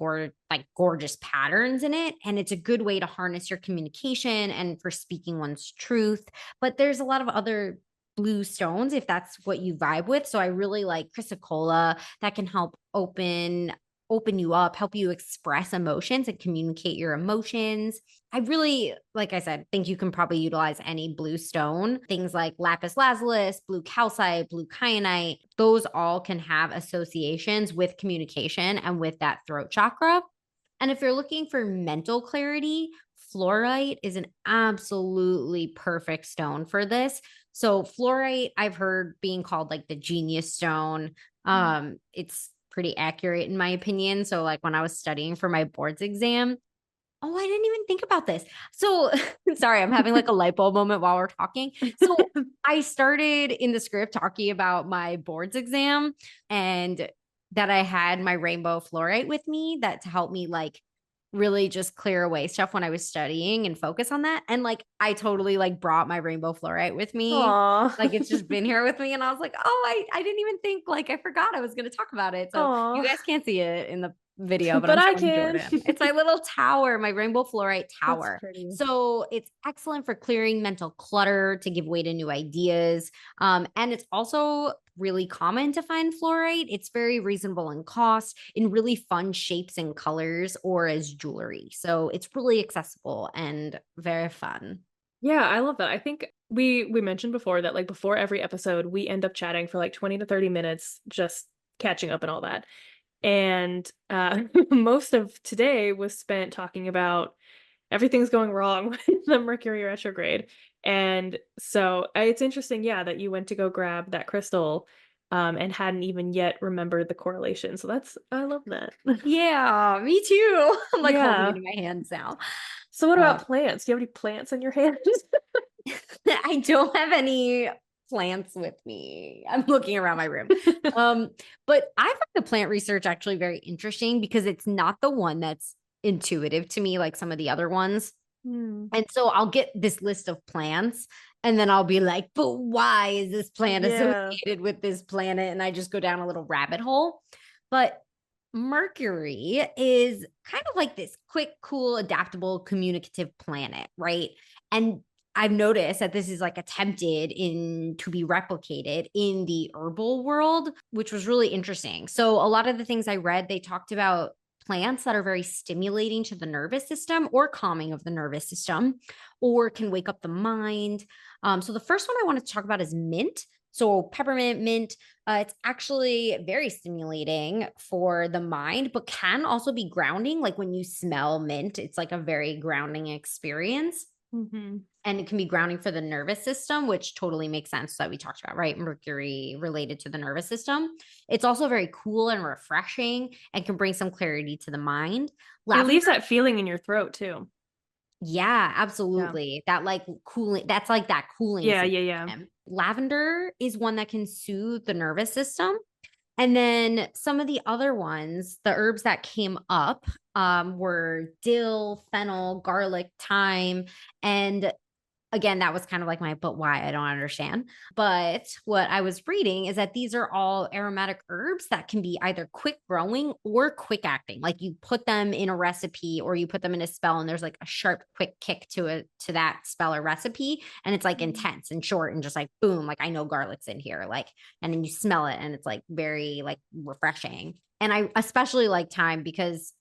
gorgeous patterns in it. And it's a good way to harness your communication and for speaking one's truth. But there's a lot of other blue stones if that's what you vibe with. So I really like chrysocolla that can help open you up, help you express emotions and communicate your emotions. I really, like I said, think you can probably utilize any blue stone. Things like lapis lazuli, blue calcite, blue kyanite, those all can have associations with communication and with that throat chakra. And if you're looking for mental clarity, fluorite is an absolutely perfect stone for this. So fluorite, I've heard being called like the genius stone. It's pretty accurate in my opinion. So like when I was studying for my boards exam, oh, I didn't even think about this. So sorry, I'm having like a light bulb moment while we're talking. So I started in the script talking about my boards exam and that I had my rainbow fluorite with me that to help me like really just clear away stuff when I was studying and focus on that. And like I totally like brought my rainbow fluorite with me. Aw. Like it's just been here with me. And I was like, oh, I didn't even think like I forgot I was gonna talk about it. So you Aw. guys can't see it in the video, but But I'm I showing can. Jordan. It's my little tower, my rainbow fluorite That's tower. pretty. So it's excellent for clearing mental clutter to give way to new ideas. And it's also really common to find fluorite. It's very reasonable in cost, in really fun shapes and colors, or as jewelry. So it's really accessible and very fun. Yeah, I love that. I think we mentioned before that like before every episode we end up chatting for like 20 to 30 minutes just catching up and all that. And most of today was spent talking about everything's going wrong with the Mercury retrograde. And so it's interesting, yeah, that you went to go grab that crystal and hadn't even yet remembered the correlation. So I love that. Yeah, me too. I'm like holding it Yeah. in my hands now. So what about Um, plants? Do you have any plants in your hands? I don't have any plants with me. I'm looking around my room. Um, but I find the plant research actually very interesting because it's not the one that's intuitive to me like some of the other ones. Hmm. And so I'll get this list of plants and then I'll be like, but why is this plant Yeah. associated with this planet? And I just go down a little rabbit hole. But Mercury is kind of like this quick, cool, adaptable, communicative planet, right? And I've noticed that this is like attempted in to be replicated in the herbal world, which was really interesting. So a lot of the things I read, they talked about plants that are very stimulating to the nervous system or calming of the nervous system or can wake up the mind. So the first one I want to talk about is mint. So peppermint, mint, it's actually very stimulating for the mind, but can also be grounding. Like when you smell mint, it's like a very grounding experience. Hmm. And it can be grounding for the nervous system, which totally makes sense that we talked about, right? Mercury related to the nervous system. It's also very cool and refreshing and can bring some clarity to the mind. It Lavender, leaves that feeling in your throat too. yeah, Yeah. absolutely. That like cooling, that's like that cooling Yeah, yeah, yeah. sensation. Lavender is one that can soothe the nervous system. And then some of the other ones, the herbs that came up were dill, fennel, garlic, thyme, and again, that was kind of like but why? I don't understand. But what I was reading is that these are all aromatic herbs that can be either quick growing or quick acting. Like you put them in a recipe or you put them in a spell and there's like a sharp, quick kick to that spell or recipe. And it's like intense and short and just like, boom, like I know garlic's in here. Like, and then you smell it and it's like very like refreshing. And I especially like thyme because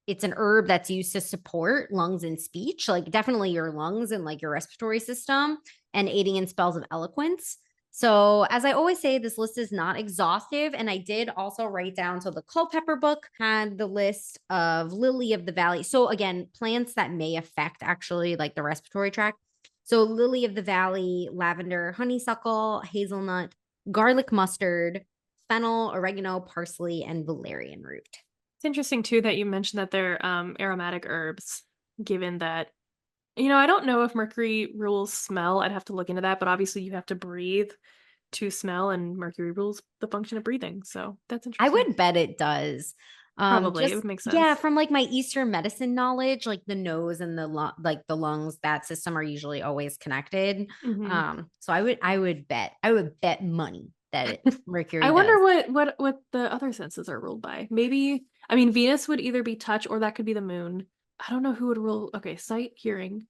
it's an herb that's used to support lungs and speech, like definitely your lungs and like your respiratory system and aiding in spells of eloquence. So, as I always say, this list is not exhaustive. And I did also write down, so the Culpeper book had the list of lily of the valley. So, again, plants that may affect actually like the respiratory tract. So, lily of the valley, lavender, honeysuckle, hazelnut, garlic mustard, fennel, oregano, parsley, and valerian root. It's interesting too that you mentioned that they're aromatic herbs, given that, I don't know if Mercury rules smell. I'd have to look into that, but obviously you have to breathe to smell, and Mercury rules the function of breathing. So that's I interesting. would bet it does. Probably. It Just would make yeah, sense. from like my Eastern medicine knowledge, like the nose and like the lungs, that system are usually always connected. Hmm. So I would bet money that I Mercury wonder does. what the other senses are ruled by. Maybe, I mean, Venus would either be touch or that could be the moon. I don't know who would rule. Okay, sight, hearing.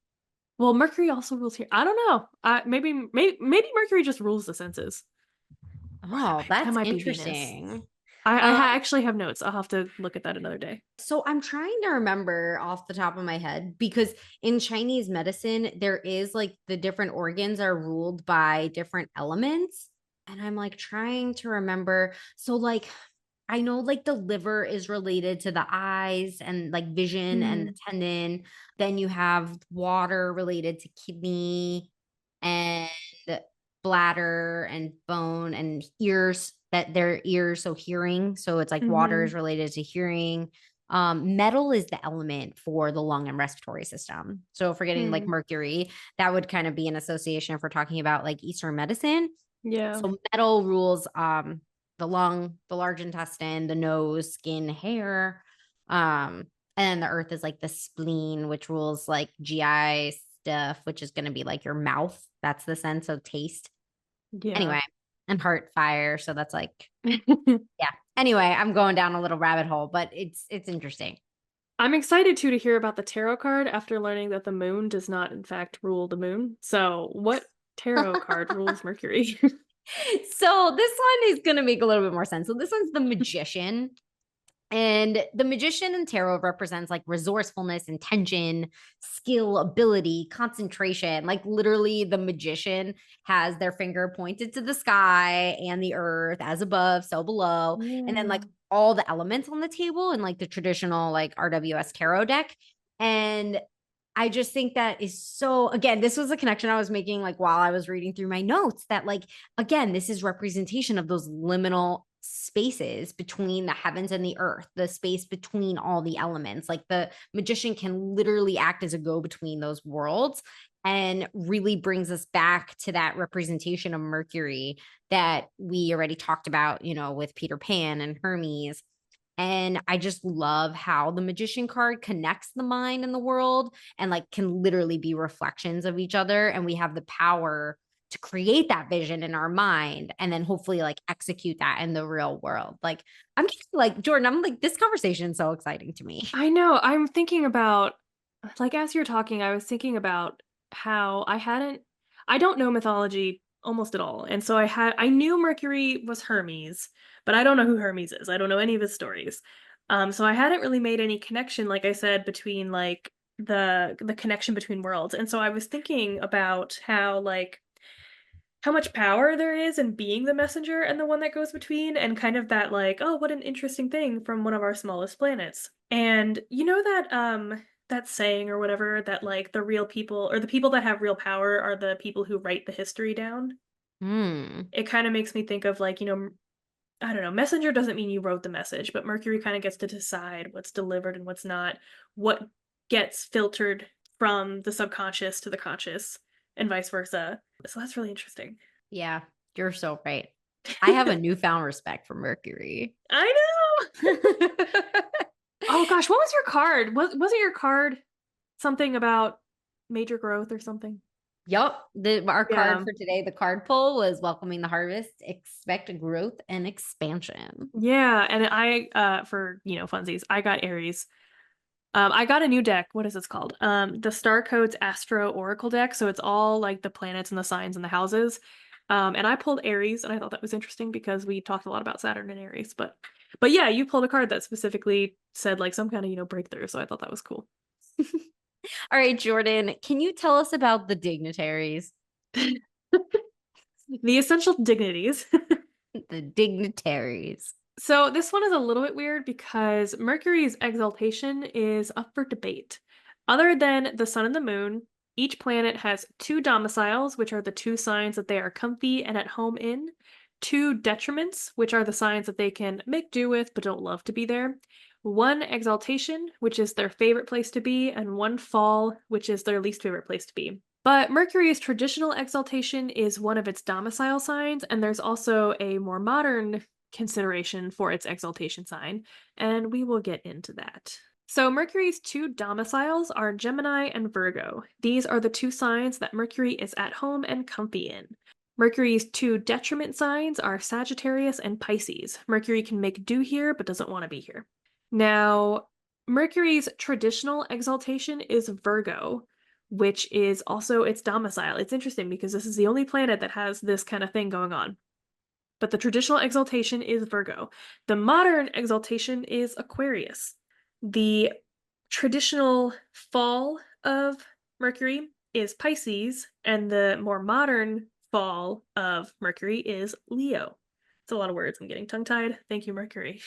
Well, Mercury also rules here. I don't know. Maybe Mercury just rules the senses. Or Oh, that that's might be Venus. interesting. I actually have notes. I'll have to look at that another day. So I'm trying to remember off the top of my head because in Chinese medicine, there is like the different organs are ruled by different elements. And I'm like trying to remember. So, like, I know like the liver is related to the eyes and like vision and the Hmm. tendon. Then you have water related to kidney and bladder and bone and ears, that their ears, so hearing. So it's like water is Hmm. related to hearing. Metal is the element for the lung and respiratory system. So if we're getting like Hmm. mercury, that would kind of be an association if we're talking about like Eastern medicine. Yeah. So metal rules the lung, the large intestine, the nose, skin, hair. And the earth is like the spleen, which rules like GI stuff, which is going to be like your mouth. That's the sense of taste. Yeah. Anyway, and heart, fire. So that's like, yeah. Anyway, I'm going down a little rabbit hole, but it's interesting. I'm excited too to hear about the tarot card after learning that the moon does not, in fact, rule the moon. So, what tarot card rules Mercury? So this one is going to make a little bit more sense. So this one's the magician. And the magician in tarot represents like resourcefulness, intention, skill, ability, concentration. Like literally, the magician has their finger pointed to the sky and the earth, as above, so below. And then like Yeah. all the elements on the table and like the traditional like RWS tarot deck. And I just think that is so, again, this was a connection I was making like while I was reading through my notes that like, again, this is representation of those liminal spaces between the heavens and the earth, the space between all the elements. Like the magician can literally act as a go between those worlds and really brings us back to that representation of Mercury that we already talked about, with Peter Pan and Hermes. And I just love how the magician card connects the mind and the world and like can literally be reflections of each other. And we have the power to create that vision in our mind and then hopefully like execute that in the real world. Like I'm just like, Jordan, I'm like, this conversation is so exciting to me. I know. I'm thinking about, like, as you're talking, I was thinking about how I don't know mythology almost at all. And so I knew Mercury was Hermes, but I don't know who Hermes is. I don't know any of his stories. So I hadn't really made any connection, like I said, between like the connection between worlds. And so I was thinking about how much power there is in being the messenger and the one that goes between, and kind of that like, oh, what an interesting thing from one of our smallest planets. And you know that saying or whatever that like the real people or the people that have real power are the people who write the history down. Hmm. It kind of makes me think of like, I don't know, messenger doesn't mean you wrote the message, but Mercury kind of gets to decide what's delivered and what's not, what gets filtered from the subconscious to the conscious and vice versa. So that's really interesting. Yeah, you're so right. I have a newfound respect for Mercury. I know. Oh gosh, what was your card? Wasn't your card something about major growth or something? Yup. Our card Yeah. for today, the card pull was welcoming the harvest, expect growth and expansion. Yeah. And for, funsies, I got Aries. I got a new deck. What is this called? The Star Codes Astro Oracle deck. So it's all like the planets and the signs and the houses. And I pulled Aries, and I thought that was interesting because we talked a lot about Saturn and Aries. But yeah, you pulled a card that specifically said like some kind of, breakthrough. So I thought that was cool. All right, Jordan, can you tell us about the dignitaries? The essential dignities. The dignitaries. So this one is a little bit weird because Mercury's exaltation is up for debate. Other than the sun and the moon, each planet has two domiciles, which are the two signs that they are comfy and at home in, two detriments, which are the signs that they can make do with but don't love to be there, one exaltation, which is their favorite place to be, and one fall, which is their least favorite place to be. But Mercury's traditional exaltation is one of its domicile signs, and there's also a more modern consideration for its exaltation sign, and we will get into that. So Mercury's two domiciles are Gemini and Virgo. These are the two signs that Mercury is at home and comfy in. Mercury's two detriment signs are Sagittarius and Pisces. Mercury can make do here, but doesn't want to be here. Now, Mercury's traditional exaltation is Virgo, which is also its domicile. It's interesting because this is the only planet that has this kind of thing going on. But the traditional exaltation is Virgo. The modern exaltation is Aquarius. The traditional fall of Mercury is Pisces, and the more modern fall of Mercury is Leo. It's a lot of words. I'm getting tongue-tied. Thank you, Mercury.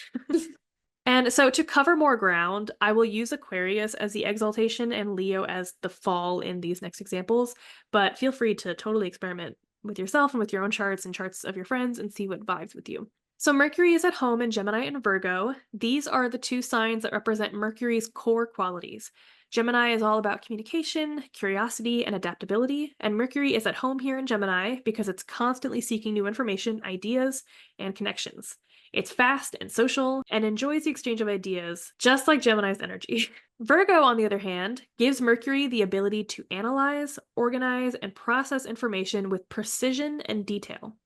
And so to cover more ground, I will use Aquarius as the exaltation and Leo as the fall in these next examples, but feel free to totally experiment with yourself and with your own charts and charts of your friends and see what vibes with you. So Mercury is at home in Gemini and Virgo. These are the two signs that represent Mercury's core qualities. Gemini is all about communication, curiosity, and adaptability, and Mercury is at home here in Gemini because it's constantly seeking new information, ideas, and connections. It's fast and social and enjoys the exchange of ideas, just like Gemini's energy. Virgo, on the other hand, gives Mercury the ability to analyze, organize, and process information with precision and detail.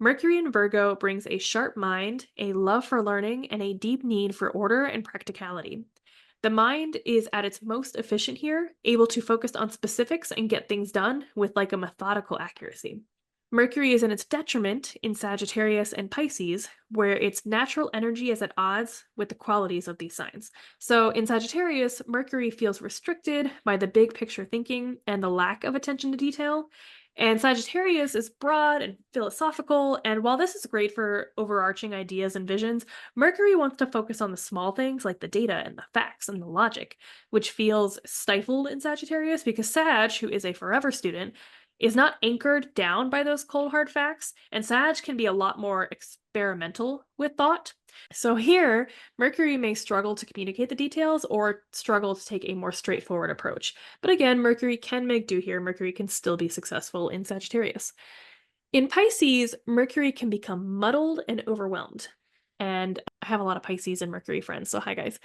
Mercury in Virgo brings a sharp mind, a love for learning, and a deep need for order and practicality. The mind is at its most efficient here, able to focus on specifics and get things done with like a methodical accuracy. Mercury is in its detriment in Sagittarius and Pisces, where its natural energy is at odds with the qualities of these signs. So in Sagittarius, Mercury feels restricted by the big picture thinking and the lack of attention to detail. And Sagittarius is broad and philosophical, and while this is great for overarching ideas and visions, Mercury wants to focus on the small things like the data and the facts and the logic, which feels stifled in Sagittarius because Sag, who is a forever student, is not anchored down by those cold hard facts, and Sag can be a lot more experimental with thought. So here, Mercury may struggle to communicate the details or struggle to take a more straightforward approach. But again, Mercury can make do here. Mercury can still be successful in Sagittarius. In Pisces, Mercury can become muddled and overwhelmed. And I have a lot of Pisces and Mercury friends, so hi guys.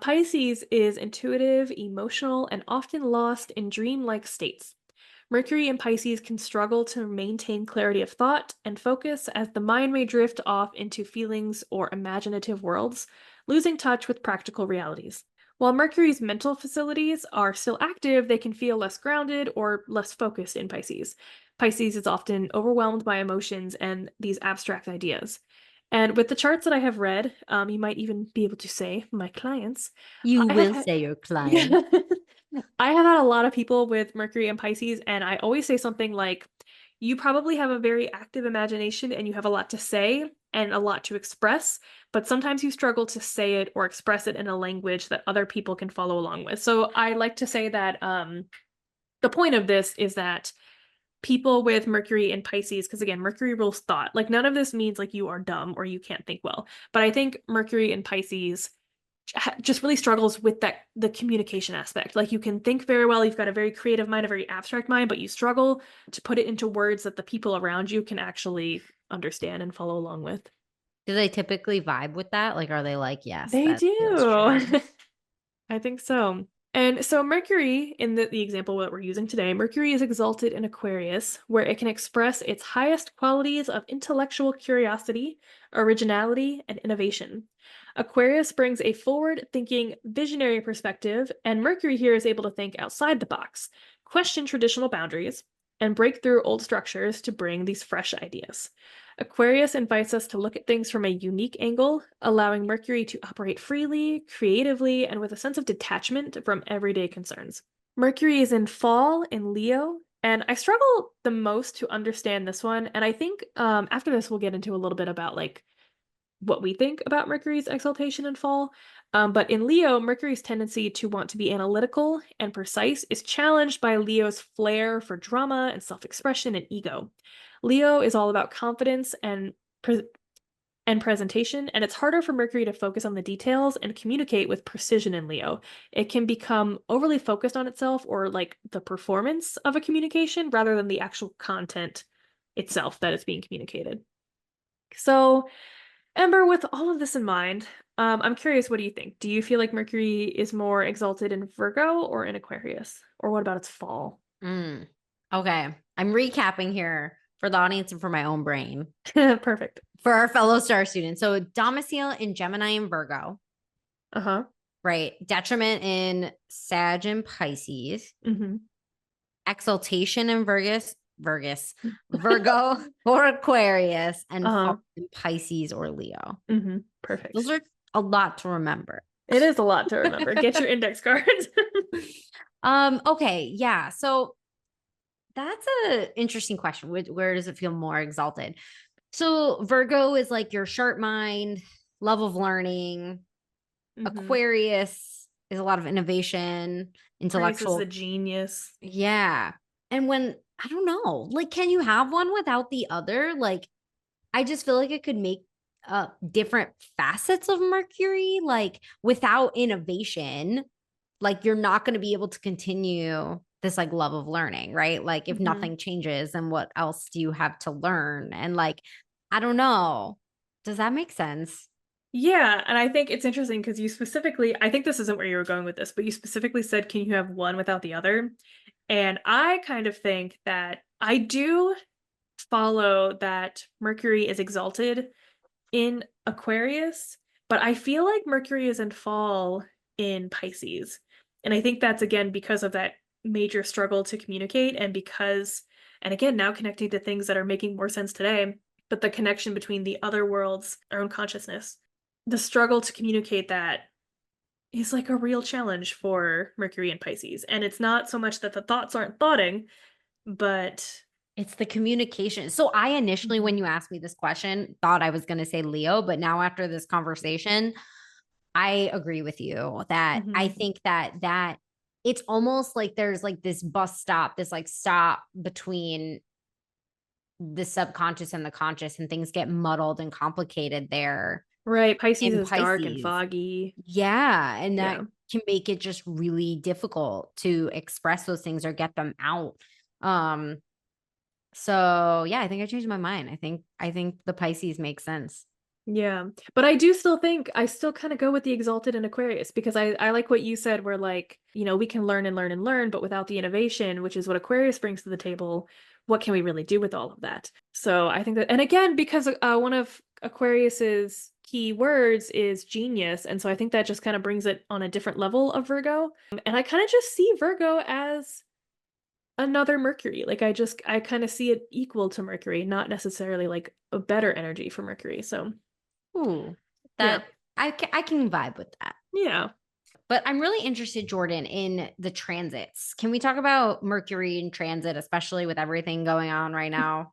Pisces is intuitive, emotional, and often lost in dream-like states. Mercury in Pisces can struggle to maintain clarity of thought and focus as the mind may drift off into feelings or imaginative worlds, losing touch with practical realities. While Mercury's mental facilities are still active, they can feel less grounded or less focused in Pisces. Pisces is often overwhelmed by emotions and these abstract ideas. And with the charts that I have read, you might even be able to say, my clients, You I have will had, say your yeah, client. I have had a lot of people with Mercury and Pisces, and I always say something like, you probably have a very active imagination and you have a lot to say and a lot to express, but sometimes you struggle to say it or express it in a language that other people can follow along with. So I like to say that the point of this is that people with Mercury and Pisces, because again, Mercury rules thought. Like none of this means like you are dumb or you can't think well. But I think Mercury and Pisces just really struggles with the communication aspect. Like you can think very well, you've got a very creative mind, a very abstract mind, but you struggle to put it into words that the people around you can actually understand and follow along with. Do they typically vibe with that? Like, are they like, yes, They that feels do. true? I think so. And so Mercury, in the example that we're using today, Mercury is exalted in Aquarius, where it can express its highest qualities of intellectual curiosity, originality, and innovation. Aquarius brings a forward-thinking, visionary perspective, and Mercury here is able to think outside the box, question traditional boundaries, and break through old structures to bring these fresh ideas. Aquarius invites us to look at things from a unique angle, allowing Mercury to operate freely, creatively, and with a sense of detachment from everyday concerns. Mercury is in fall in Leo, and I struggle the most to understand this one. And I think after this, we'll get into a little bit about like what we think about Mercury's exaltation and fall. But in Leo, Mercury's tendency to want to be analytical and precise is challenged by Leo's flair for drama and self-expression and ego. Leo is all about confidence and presentation, and it's harder for Mercury to focus on the details and communicate with precision in Leo. It can become overly focused on itself or like the performance of a communication rather than the actual content itself that is being communicated. So, Ember, with all of this in mind, I'm curious, what do you think? Do you feel like Mercury is more exalted in Virgo or in Aquarius? Or what about its fall? Okay. I'm recapping here for the audience and for my own brain. Perfect. For our fellow star students. So domicile in Gemini and Virgo. Uh-huh. Right. Detriment in Sag and Pisces. Mm-hmm. Exaltation in Virgo or Aquarius, and fall in Pisces or Leo. Mm-hmm. Perfect. Those are a lot to remember. It is a lot to remember. Get your index cards. Okay. Yeah. So that's an interesting question. Where does it feel more exalted? So Virgo is like your sharp mind, love of learning. Mm-hmm. Aquarius is a lot of innovation, intellectual. Aquarius is a genius. Yeah. And when, I don't know, like, can you have one without the other? Like, I just feel like it could make different facets of Mercury. Like, without innovation, like, you're not going to be able to continue this like love of learning, right? Like, if nothing changes, then what else do you have to learn? And like, I don't know. Does that make sense? Yeah, and I think it's interesting because you specifically, I think this isn't where you were going with this, but you specifically said, can you have one without the other? And I kind of think that I do follow that Mercury is exalted in Aquarius, but I feel like Mercury is in fall in Pisces. And I think that's again because of that major struggle to communicate and because, and again, now connecting to things that are making more sense today, but the connection between the other worlds, our own consciousness, the struggle to communicate that is like a real challenge for Mercury and Pisces. And it's not so much that the thoughts aren't thoughting, but it's the communication. So I initially, when you asked me this question, thought I was going to say Leo, but now after this conversation, I agree with you that I think that it's almost like there's like this bus stop, this like stop between the subconscious and the conscious, and things get muddled and complicated there. Right. Pisces is dark and foggy. Yeah. And that can make it just really difficult to express those things or get them out. So yeah, I think I changed my mind. I think the Pisces makes sense. Yeah. But I do still think I still kind of go with the exalted in Aquarius because I like what you said where like, you know, we can learn and learn and learn, but without the innovation, which is what Aquarius brings to the table, what can we really do with all of that? So I think that, and again, because one of Aquarius's key words is genius, and so I think that just kind of brings it on a different level of Virgo. And I kind of just see Virgo as another Mercury. Like I kind of see it equal to Mercury, not necessarily like a better energy for Mercury. So ooh, that I can vibe with that. Yeah. But I'm really interested, Jordan, in the transits. Can we talk about Mercury in transit, especially with everything going on right now?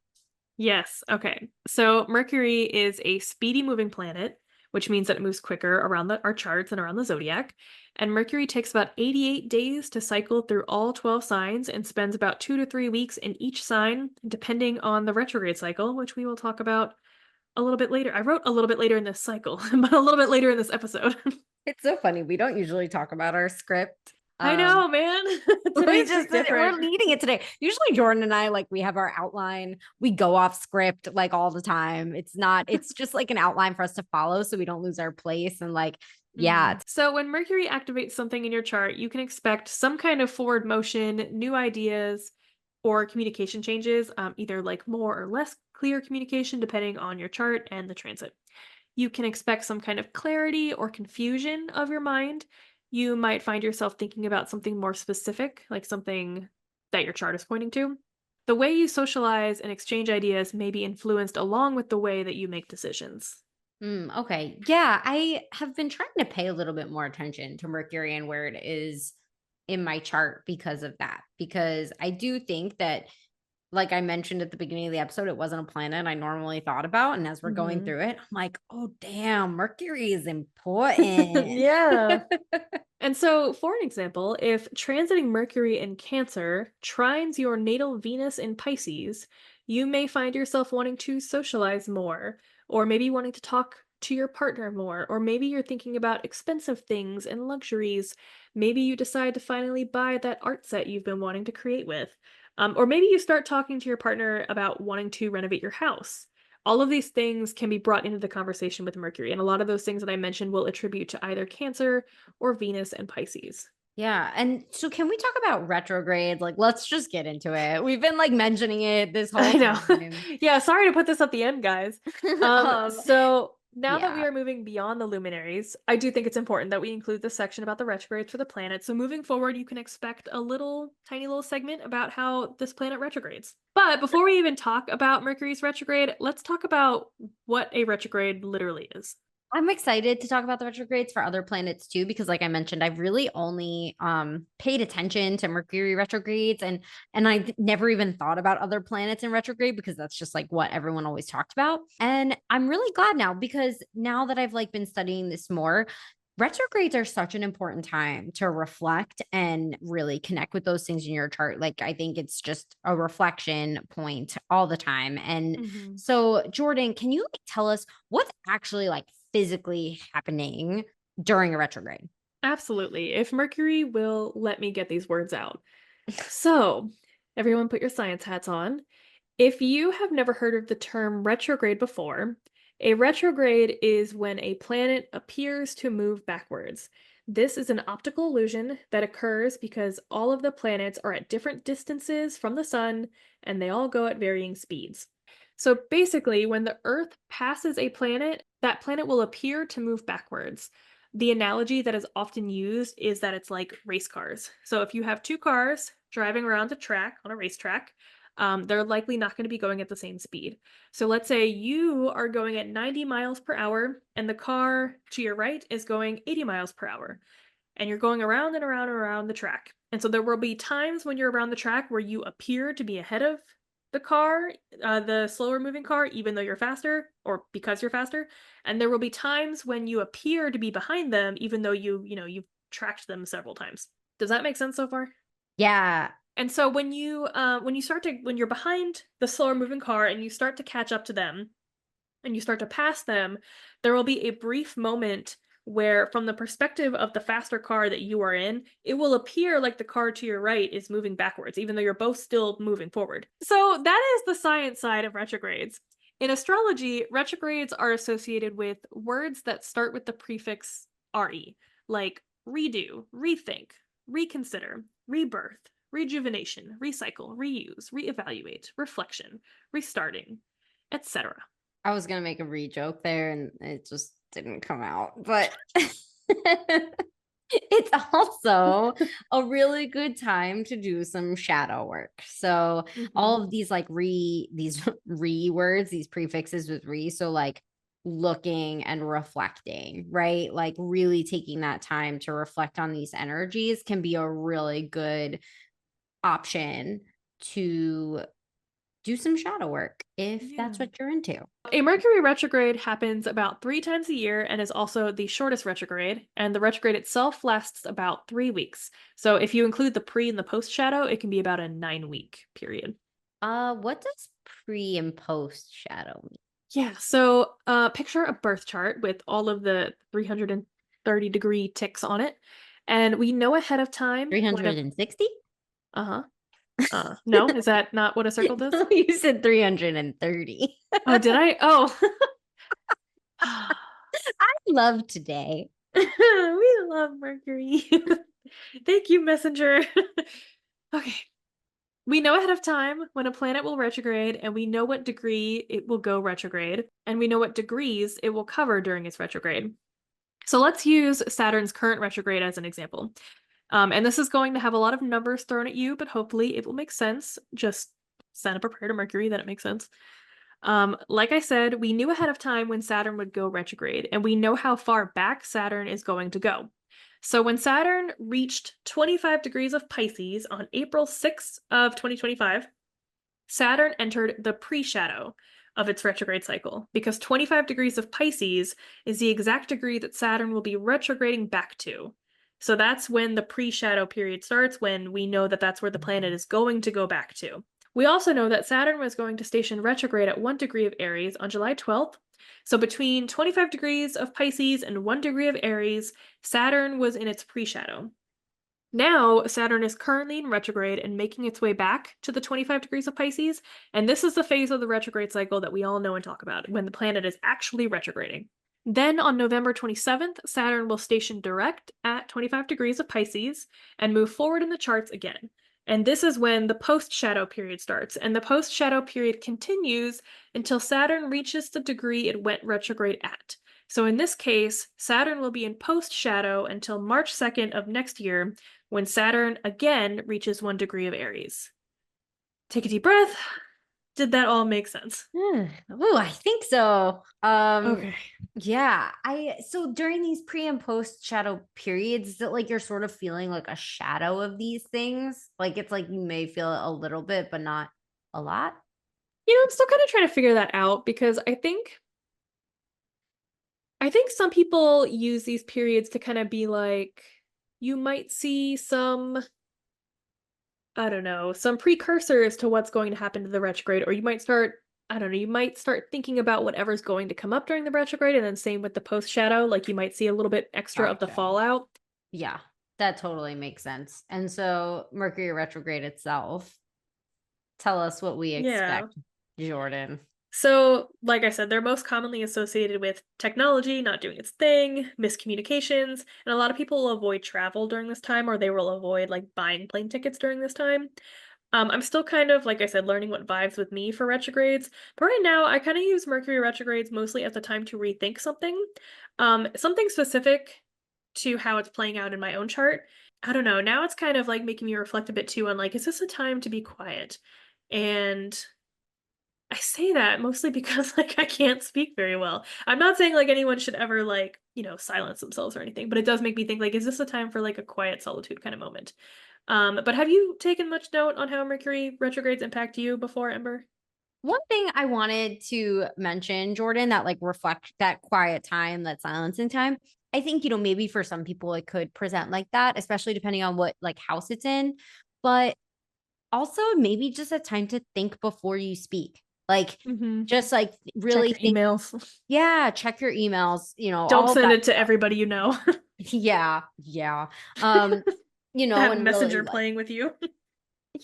Yes. Okay. So Mercury is a speedy moving planet, which means that it moves quicker around our charts and around the zodiac. And Mercury takes about 88 days to cycle through all 12 signs and spends about 2 to 3 weeks in each sign, depending on the retrograde cycle, which we will talk about a little bit later. I wrote a little bit later in this cycle, but a little bit later in this episode. It's so funny. We don't usually talk about our script. I know, man. We're leading it today. Usually Jordan and I, like, we have our outline. We go off script like all the time. It's just like an outline for us to follow so we don't lose our place. And like Yeah. So when Mercury activates something in your chart, you can expect some kind of forward motion, new ideas, or communication changes, either like more or less clear communication depending on your chart and the transit. You can expect some kind of clarity or confusion of your mind. You might find yourself thinking about something more specific, like something that your chart is pointing to. The way you socialize and exchange ideas may be influenced along with the way that you make decisions. Okay. Yeah, I have been trying to pay a little bit more attention to Mercury and where it is in my chart because of that. Because I do think that, like I mentioned at the beginning of the episode, it wasn't a planet I normally thought about. And as we're going Mhm. through it, I'm like, oh, damn, Mercury is important. Yeah. And so, for an example, if transiting Mercury in Cancer trines your natal Venus in Pisces, you may find yourself wanting to socialize more, or maybe wanting to talk to your partner more, or maybe you're thinking about expensive things and luxuries. Maybe you decide to finally buy that art set you've been wanting to create with. Or maybe you start talking to your partner about wanting to renovate your house. All of these things can be brought into the conversation with Mercury, and a lot of those things that I mentioned will attribute to either Cancer or Venus and Pisces. Yeah. And so, can we talk about retrograde? Like, let's just get into it. We've been like mentioning it this whole I know. time. Yeah, sorry to put this at the end, guys. um, So now that we yeah. are moving beyond the luminaries, I do think it's important that we include this section about the retrogrades for the planet. So moving forward, you can expect a little tiny little segment about how this planet retrogrades. But before we even talk about Mercury's retrograde, let's talk about what a retrograde literally is. I'm excited to talk about the retrogrades for other planets too, because like I mentioned, I've really only paid attention to Mercury retrogrades and I never even thought about other planets in retrograde because that's just like what everyone always talked about. And I'm really glad now because now that I've like been studying this more, retrogrades are such an important time to reflect and really connect with those things in your chart. Like I think it's just a reflection point all the time. And Mhm. so Jordan, can you like tell us what's actually like physically happening during a retrograde? Absolutely. If Mercury will let me get these words out. So, everyone put your science hats on. If you have never heard of the term retrograde before, a retrograde is when a planet appears to move backwards. This is an optical illusion that occurs because all of the planets are at different distances from the sun and they all go at varying speeds. So basically, when the Earth passes a planet, that planet will appear to move backwards. The analogy that is often used is that it's like race cars. So if you have two cars driving around a track on a racetrack, they're likely not going to be going at the same speed. So let's say you are going at 90 miles per hour and the car to your right is going 80 miles per hour. And you're going around and around and around the track. And so there will be times when you're around the track where you appear to be ahead of the car, the slower moving car, even though you're faster or because you're faster. And there will be times when you appear to be behind them, even though you've tracked them several times. Does that make sense so far? Yeah. And so when you're behind the slower moving car and you start to catch up to them and you start to pass them, there will be a brief moment where from the perspective of the faster car that you are in, it will appear like the car to your right is moving backwards, even though you're both still moving forward. So that is the science side of retrogrades. In astrology, retrogrades are associated with words that start with the prefix re, like redo, rethink, reconsider, rebirth, rejuvenation, recycle, reuse, reevaluate, reflection, restarting, etc. I was gonna make a re joke there and it just didn't come out. But it's also a really good time to do some shadow work. So Mhm. all of these like these re words, these prefixes with re, so like looking and reflecting, right? Like really taking that time to reflect on these energies can be a really good option to do some shadow work if Yeah. that's what you're into. A Mercury retrograde happens about 3 times a year and is also the shortest retrograde, and the retrograde itself lasts about 3 weeks. So if you include the pre and the post shadow, it can be about a 9-week period. What does pre and post shadow mean? Yeah, so picture a birth chart with all of the 330-degree ticks on it, and we know ahead of time when a 360? uh-huh. No, is that not what a circle does? You said 330. Oh, did I? Oh. I love today. We love Mercury. Thank you, Messenger. Okay. We know ahead of time when a planet will retrograde, and we know what degree it will go retrograde, and we know what degrees it will cover during its retrograde. So let's use Saturn's current retrograde as an example. And this is going to have a lot of numbers thrown at you, but hopefully it will make sense. Just send up a prayer to Mercury that it makes sense. Like I said, we knew ahead of time when Saturn would go retrograde, and we know how far back Saturn is going to go. So when Saturn reached 25 degrees of Pisces on April 6th of 2025, Saturn entered the pre-shadow of its retrograde cycle, because 25 degrees of Pisces is the exact degree that Saturn will be retrograding back to. So that's when the pre-shadow period starts, when we know that that's where the planet is going to go back to. We also know that Saturn was going to station retrograde at 1 degree of Aries on July 12th. So between 25 degrees of Pisces and 1 degree of Aries, Saturn was in its pre-shadow. Now, Saturn is currently in retrograde and making its way back to the 25 degrees of Pisces, and this is the phase of the retrograde cycle that we all know and talk about, when the planet is actually retrograding. Then on November 27th, Saturn will station direct at 25 degrees of Pisces and move forward in the charts again. And this is when the post-shadow period starts, and the post-shadow period continues until Saturn reaches the degree it went retrograde at. So in this case, Saturn will be in post-shadow until March 2nd of next year, when Saturn again reaches 1 degree of Aries. Take a deep breath. Did that all make sense? Ooh, I think so. Okay. Yeah, so during these pre and post shadow periods, is it like you're sort of feeling like a shadow of these things? Like it's like you may feel it a little bit, but not a lot. I'm still kind of trying to figure that out, because I think some people use these periods to kind of be like, you might see some, I don't know, some precursors to what's going to happen to the retrograde, or you might start, I don't know, you might start thinking about whatever's going to come up during the retrograde, and then same with the post shadow, like you might see a little bit extra of the Gotcha. fallout. Yeah, that totally makes sense. And so Mercury retrograde itself, tell us what we Yeah. expect, Jordan. So, like I said, they're most commonly associated with technology not doing its thing, miscommunications, and a lot of people will avoid travel during this time, or they will avoid like buying plane tickets during this time. I'm still kind of, like I said, learning what vibes with me for retrogrades, but right now I kind of use Mercury retrogrades mostly as a time to rethink something, something specific to how it's playing out in my own chart. I don't know. Now it's kind of like making me reflect a bit too on like, is this a time to be quiet? And I say that mostly because like I can't speak very well. I'm not saying like anyone should ever like, silence themselves or anything, but it does make me think like, is this a time for like a quiet solitude kind of moment? But have you taken much note on how Mercury retrogrades impact you before, Ember? One thing I wanted to mention, Jordan, that like reflect that quiet time, that silencing time. I think, maybe for some people it could present like that, especially depending on what like house it's in. But also maybe just a time to think before you speak. Like Mm-hmm. just like Check really your think, emails. yeah, check your emails, Don't all of send that it to stuff. everybody you know. Yeah, yeah. Um, That and really messenger like, playing with you.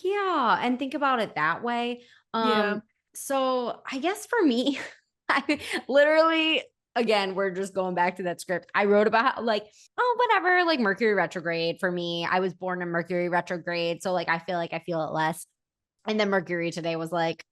yeah, and think about it that way. Yeah. So I guess for me, I literally, again, we're just going back to that script. I wrote about how, like, oh, whatever, like Mercury retrograde for me. I was born in Mercury retrograde, so like I feel it less. And then Mercury today was like,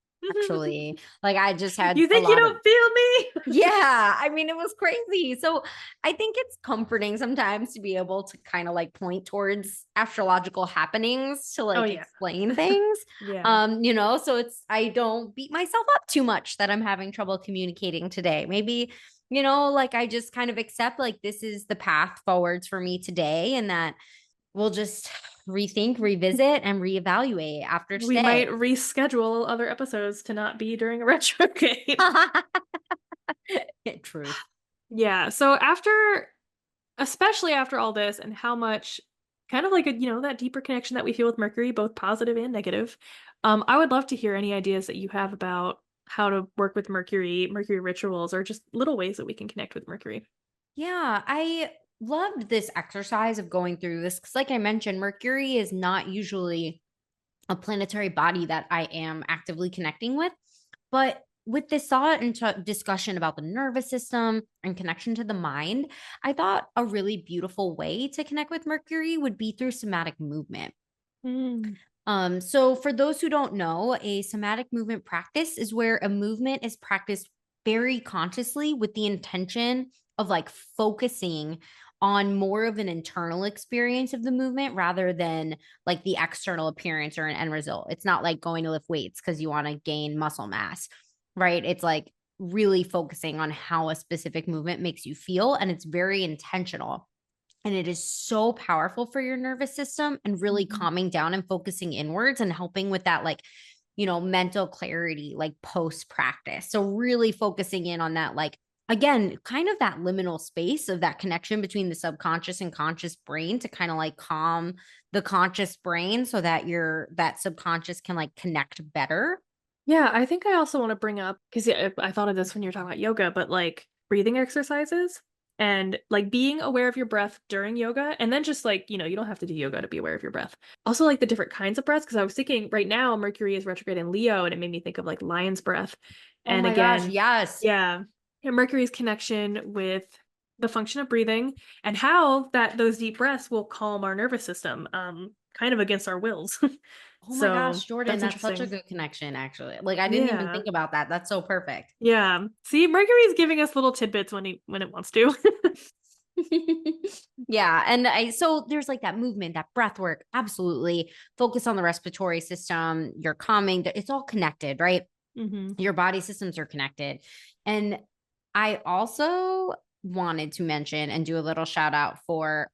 actually, like I just had You a think you lot of, don't feel me? yeah, I mean, it was crazy. So I think it's comforting sometimes to be able to kind of like point towards astrological happenings to Oh like yeah. explain things. Yeah. So I don't beat myself up too much that I'm having trouble communicating today. Maybe, like I just kind of accept like this is the path forwards for me today, and that we'll just rethink, revisit, and reevaluate after We might today. reschedule other episodes to not be during a retrograde. Truth. Yeah. So especially after all this and how much kind of like that deeper connection that we feel with Mercury, both positive and negative, I would love to hear any ideas that you have about how to work with Mercury rituals, or just little ways that we can connect with Mercury. Yeah, I loved this exercise of going through this because, like I mentioned, Mercury is not usually a planetary body that I am actively connecting with. But with this thought and discussion about the nervous system and connection to the mind, I thought a really beautiful way to connect with Mercury would be through somatic movement. Mm. So for those who don't know, a somatic movement practice is where a movement is practiced very consciously with the intention of like focusing on more of an internal experience of the movement rather than like the external appearance or an end result. It's not like going to lift weights because you want to gain muscle mass, right? It's like really focusing on how a specific movement makes you feel, and it's very intentional. And it is so powerful for your nervous system and really Mhm. calming down and focusing inwards and helping with that, like, mental clarity, like post practice. So, really focusing in on that, like, again, kind of that liminal space of that connection between the subconscious and conscious brain to kind of like calm the conscious brain so that that subconscious can like connect better. Yeah, I think I also want to bring up because yeah, I thought of this when you were talking about yoga, but like breathing exercises and like being aware of your breath during yoga, and then just like, you don't have to do yoga to be aware of your breath. Also, like the different kinds of breaths, because I was thinking right now Mercury is retrograde in Leo, and it made me think of like lion's breath. Oh And my gosh, again, yes. yeah, and Mercury's connection with the function of breathing and how that those deep breaths will calm our nervous system, kind of against our wills. Oh my So gosh, Jordan, that's that's such a interesting. good connection, actually. Like, I didn't even Yeah. think about that. That's so perfect. Yeah. See, Mercury's giving us little tidbits when it wants to. Yeah. And so there's like that movement, that breath work. Absolutely. Focus on the respiratory system. You're calming. It's all connected, right? Hmm. Your body systems are connected. And I also wanted to mention and do a little shout out for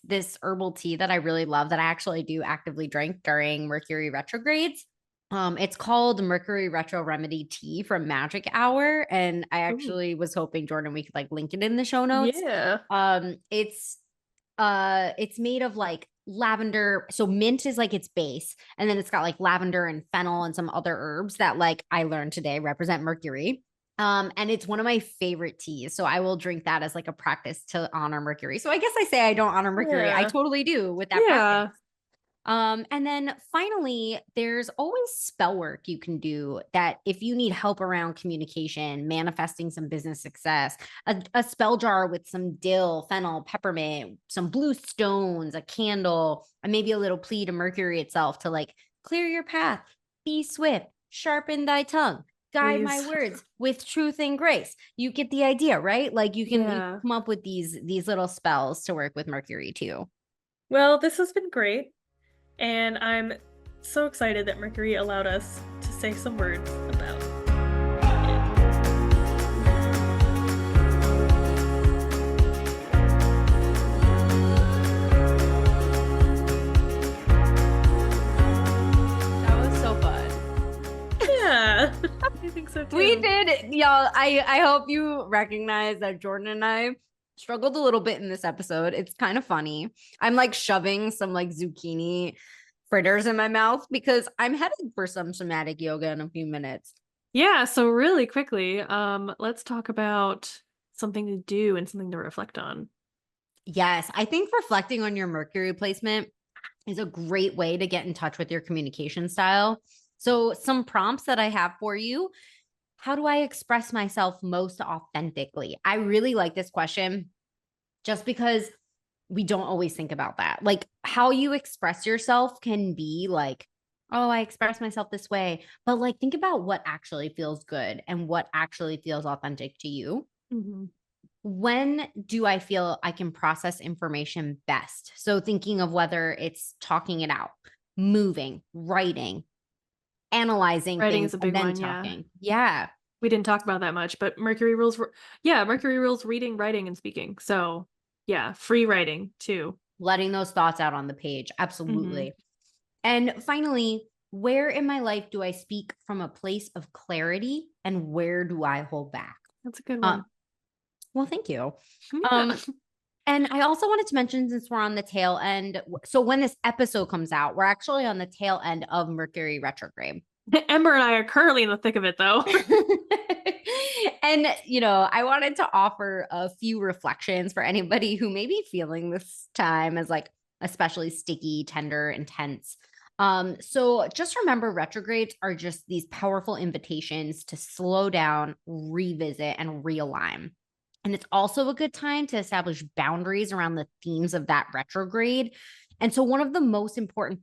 this herbal tea that I really love that I actually do actively drink during Mercury retrogrades. It's called Mercury Retro Remedy Tea from Magic Hour. And I Ooh. actually was hoping, Jordan, we could like link it in the show notes. Yeah. It's made of like lavender. So mint is like its base, and then it's got like lavender and fennel and some other herbs that like I learned today represent Mercury. And it's one of my favorite teas. So I will drink that as like a practice to honor Mercury. So I guess I say I don't honor Mercury. I Yeah. totally do with that practice. Yeah. And then finally, there's always spell work you can do that if you need help around communication, manifesting some business success, a spell jar with some dill, fennel, peppermint, some blue stones, a candle, and maybe a little plea to Mercury itself to like clear your path, be swift, sharpen thy tongue, guide my Please. words with truth and grace. You get the idea, right? Like you Yeah. come up with these little spells to work with Mercury too. Well, this has been great, and I'm so excited that Mercury allowed us to say some words about it. That was so fun. Yeah. I think so too. We did, y'all. I hope you recognize that Jordan and I struggled a little bit in this episode. It's kind of funny. I'm like shoving some like zucchini fritters in my mouth because I'm headed for some somatic yoga in a few minutes. Yeah, so really quickly, let's talk about something to do and something to reflect on. Yes, I think reflecting on your Mercury placement is a great way to get in touch with your communication style. So, some prompts that I have for you. How do I express myself most authentically? I really like this question just because we don't always think about that. Like how you express yourself can be like, oh, I express myself this way. But like, think about what actually feels good and what actually feels authentic to you. Mhm. When do I feel I can process information best? So, thinking of whether it's talking it out, moving, writing, analyzing Writing things, is a and big then one, yeah. talking. Yeah. We didn't talk about that much, but Mercury rules reading, writing, and speaking. So, yeah, free writing too. Letting those thoughts out on the page. Hmm. Absolutely. And finally, where in my life do I speak from a place of clarity and where do I hold back? That's a good Uh, one. well, thank you. Yeah. Um, and I also wanted to mention since we're on the tail end, so when this episode comes out, we're actually on the tail end of Mercury retrograde. Ember and I are currently in the thick of it though. And, I wanted to offer a few reflections for anybody who may be feeling this time as like especially sticky, tender, intense. So just remember retrogrades are just these powerful invitations to slow down, revisit, and realign. And it's also a good time to establish boundaries around the themes of that retrograde. And so one of the most important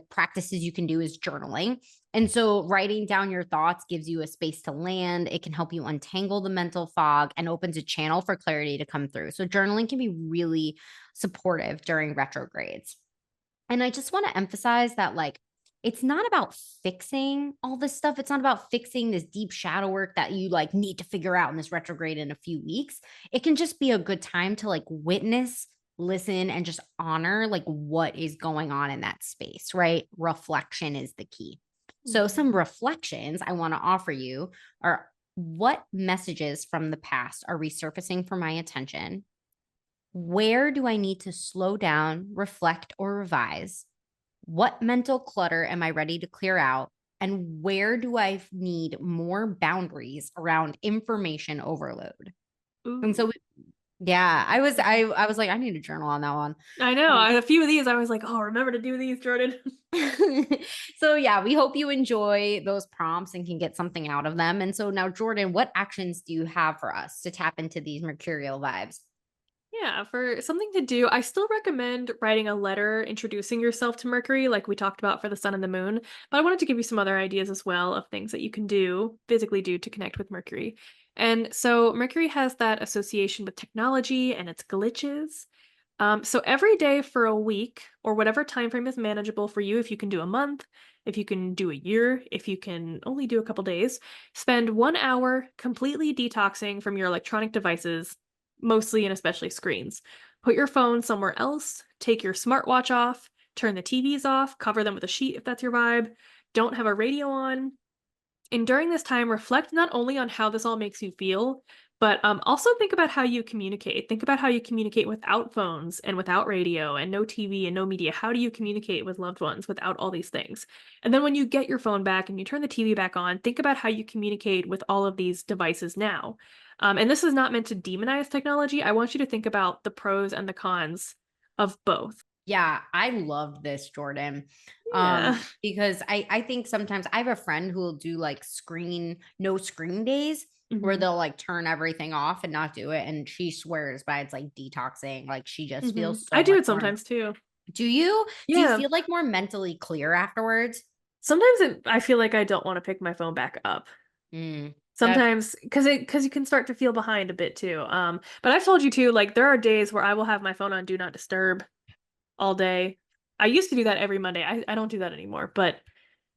practices you can do is journaling. And so writing down your thoughts gives you a space to land. It can help you untangle the mental fog and opens a channel for clarity to come through. So journaling can be really supportive during retrogrades. And I just want to emphasize that, like, it's not about fixing all this stuff. It's not about fixing this deep shadow work that you like need to figure out in this retrograde in a few weeks. It can just be a good time to like witness, listen, and just honor like what is going on in that space, right? Reflection is the key. So, some reflections I want to offer you are: what messages from the past are resurfacing for my attention? Where do I need to slow down, reflect, or revise? What mental clutter am I ready to clear out? And where do I need more boundaries around information overload? And so, Ooh. yeah, I was like, I need a journal on that one. I know. A few of these, I was like, oh, remember to do these, Jordan. So yeah, we hope you enjoy those prompts and can get something out of them. And so now, Jordan, what actions do you have for us to tap into these mercurial vibes? Yeah, for something to do, I still recommend writing a letter introducing yourself to Mercury, like we talked about for the sun and the moon. But I wanted to give you some other ideas as well of things that you can do, physically do to connect with Mercury. And so Mercury has that association with technology and its glitches. So every day for a week or whatever time frame is manageable for you, if you can do a month, if you can do a year, if you can only do a couple days, spend 1 hour completely detoxing from your electronic devices, mostly and especially screens. Put your phone somewhere else, take your smartwatch off, turn the TVs off, cover them with a sheet if that's your vibe. Don't have a radio on, and during this time, reflect not only on how this all makes you feel, but also think about how you communicate. Think about how you communicate without phones and without radio and no TV and no media. How do you communicate with loved ones without all these things? And then when you get your phone back and you turn the TV back on, think about how you communicate with all of these devices now. And this is not meant to demonize technology. I want you to think about the pros and the cons of both. Yeah, I love this, Jordan. Yeah. Because I think sometimes I have a friend who will do like no screen days where Hmm. they'll like turn everything off and not do it. And she swears by it's like detoxing. Like she just feels I so do much it more. sometimes too. Do you? Do you Yeah. feel like more mentally clear afterwards? Sometimes I feel like I don't wanna pick my phone back up. Mm, that's Sometimes because you can start to feel behind a bit too, but I've told you too, like, there are days where I will have my phone on do not disturb all day. I used to do that every Monday. I don't do that anymore, but,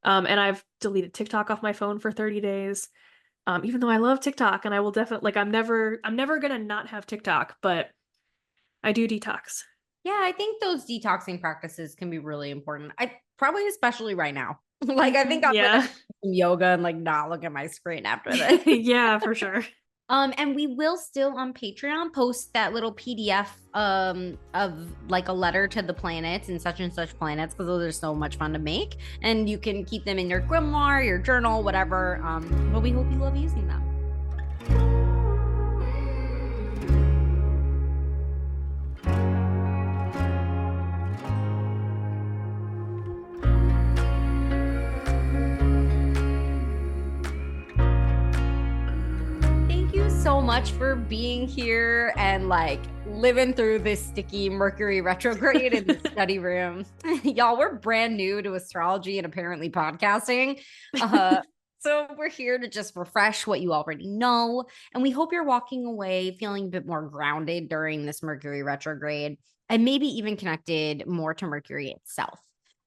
and I've deleted TikTok off my phone for 30 days, even though I love TikTok and I will definitely like, I'm never gonna not have TikTok, but I do detox. Yeah, I think those detoxing practices can be really important. I probably especially right now. Like I think I'm gonna Yeah. do some yoga and like not look at my screen after this. Yeah, for sure. And we will still on Patreon post that little PDF of like a letter to the planets and such planets because those are so much fun to make. And you can keep them in your grimoire, your journal, whatever. But we hope you love using them. Thank you so much for being here and like living through this sticky Mercury retrograde in the study room. Y'all, we're brand new to astrology and apparently podcasting. Uh, so we're here to just refresh what you already know. And we hope you're walking away feeling a bit more grounded during this Mercury retrograde and maybe even connected more to Mercury itself.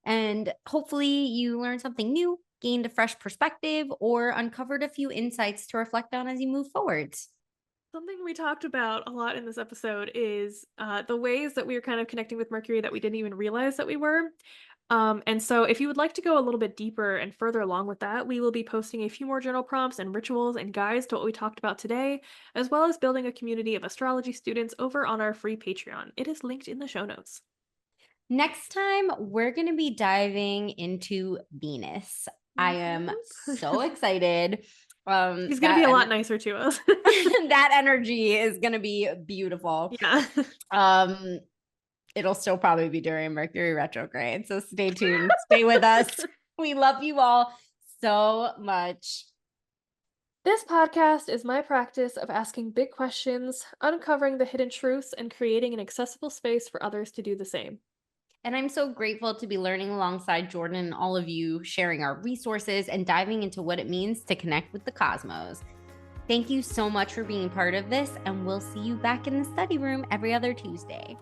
And hopefully you learned something new, gained a fresh perspective, or uncovered a few insights to reflect on as you move forwards. Something we talked about a lot in this episode is the ways that we are kind of connecting with Mercury that we didn't even realize that we were. And so, if you would like to go a little bit deeper and further along with that, we will be posting a few more journal prompts and rituals and guides to what we talked about today, as well as building a community of astrology students over on our free Patreon. It is linked in the show notes. Next time, we're going to be diving into Venus. I am so excited. She's going to be That a lot nicer to us. that energy is going to be beautiful. Yeah. Um, it'll still probably be during Mercury retrograde. So stay tuned. Stay with us. We love you all so much. This podcast is my practice of asking big questions, uncovering the hidden truths, and creating an accessible space for others to do the same. And I'm so grateful to be learning alongside Jordan and all of you, sharing our resources and diving into what it means to connect with the cosmos. Thank you so much for being part of this, and we'll see you back in the study room every other Tuesday.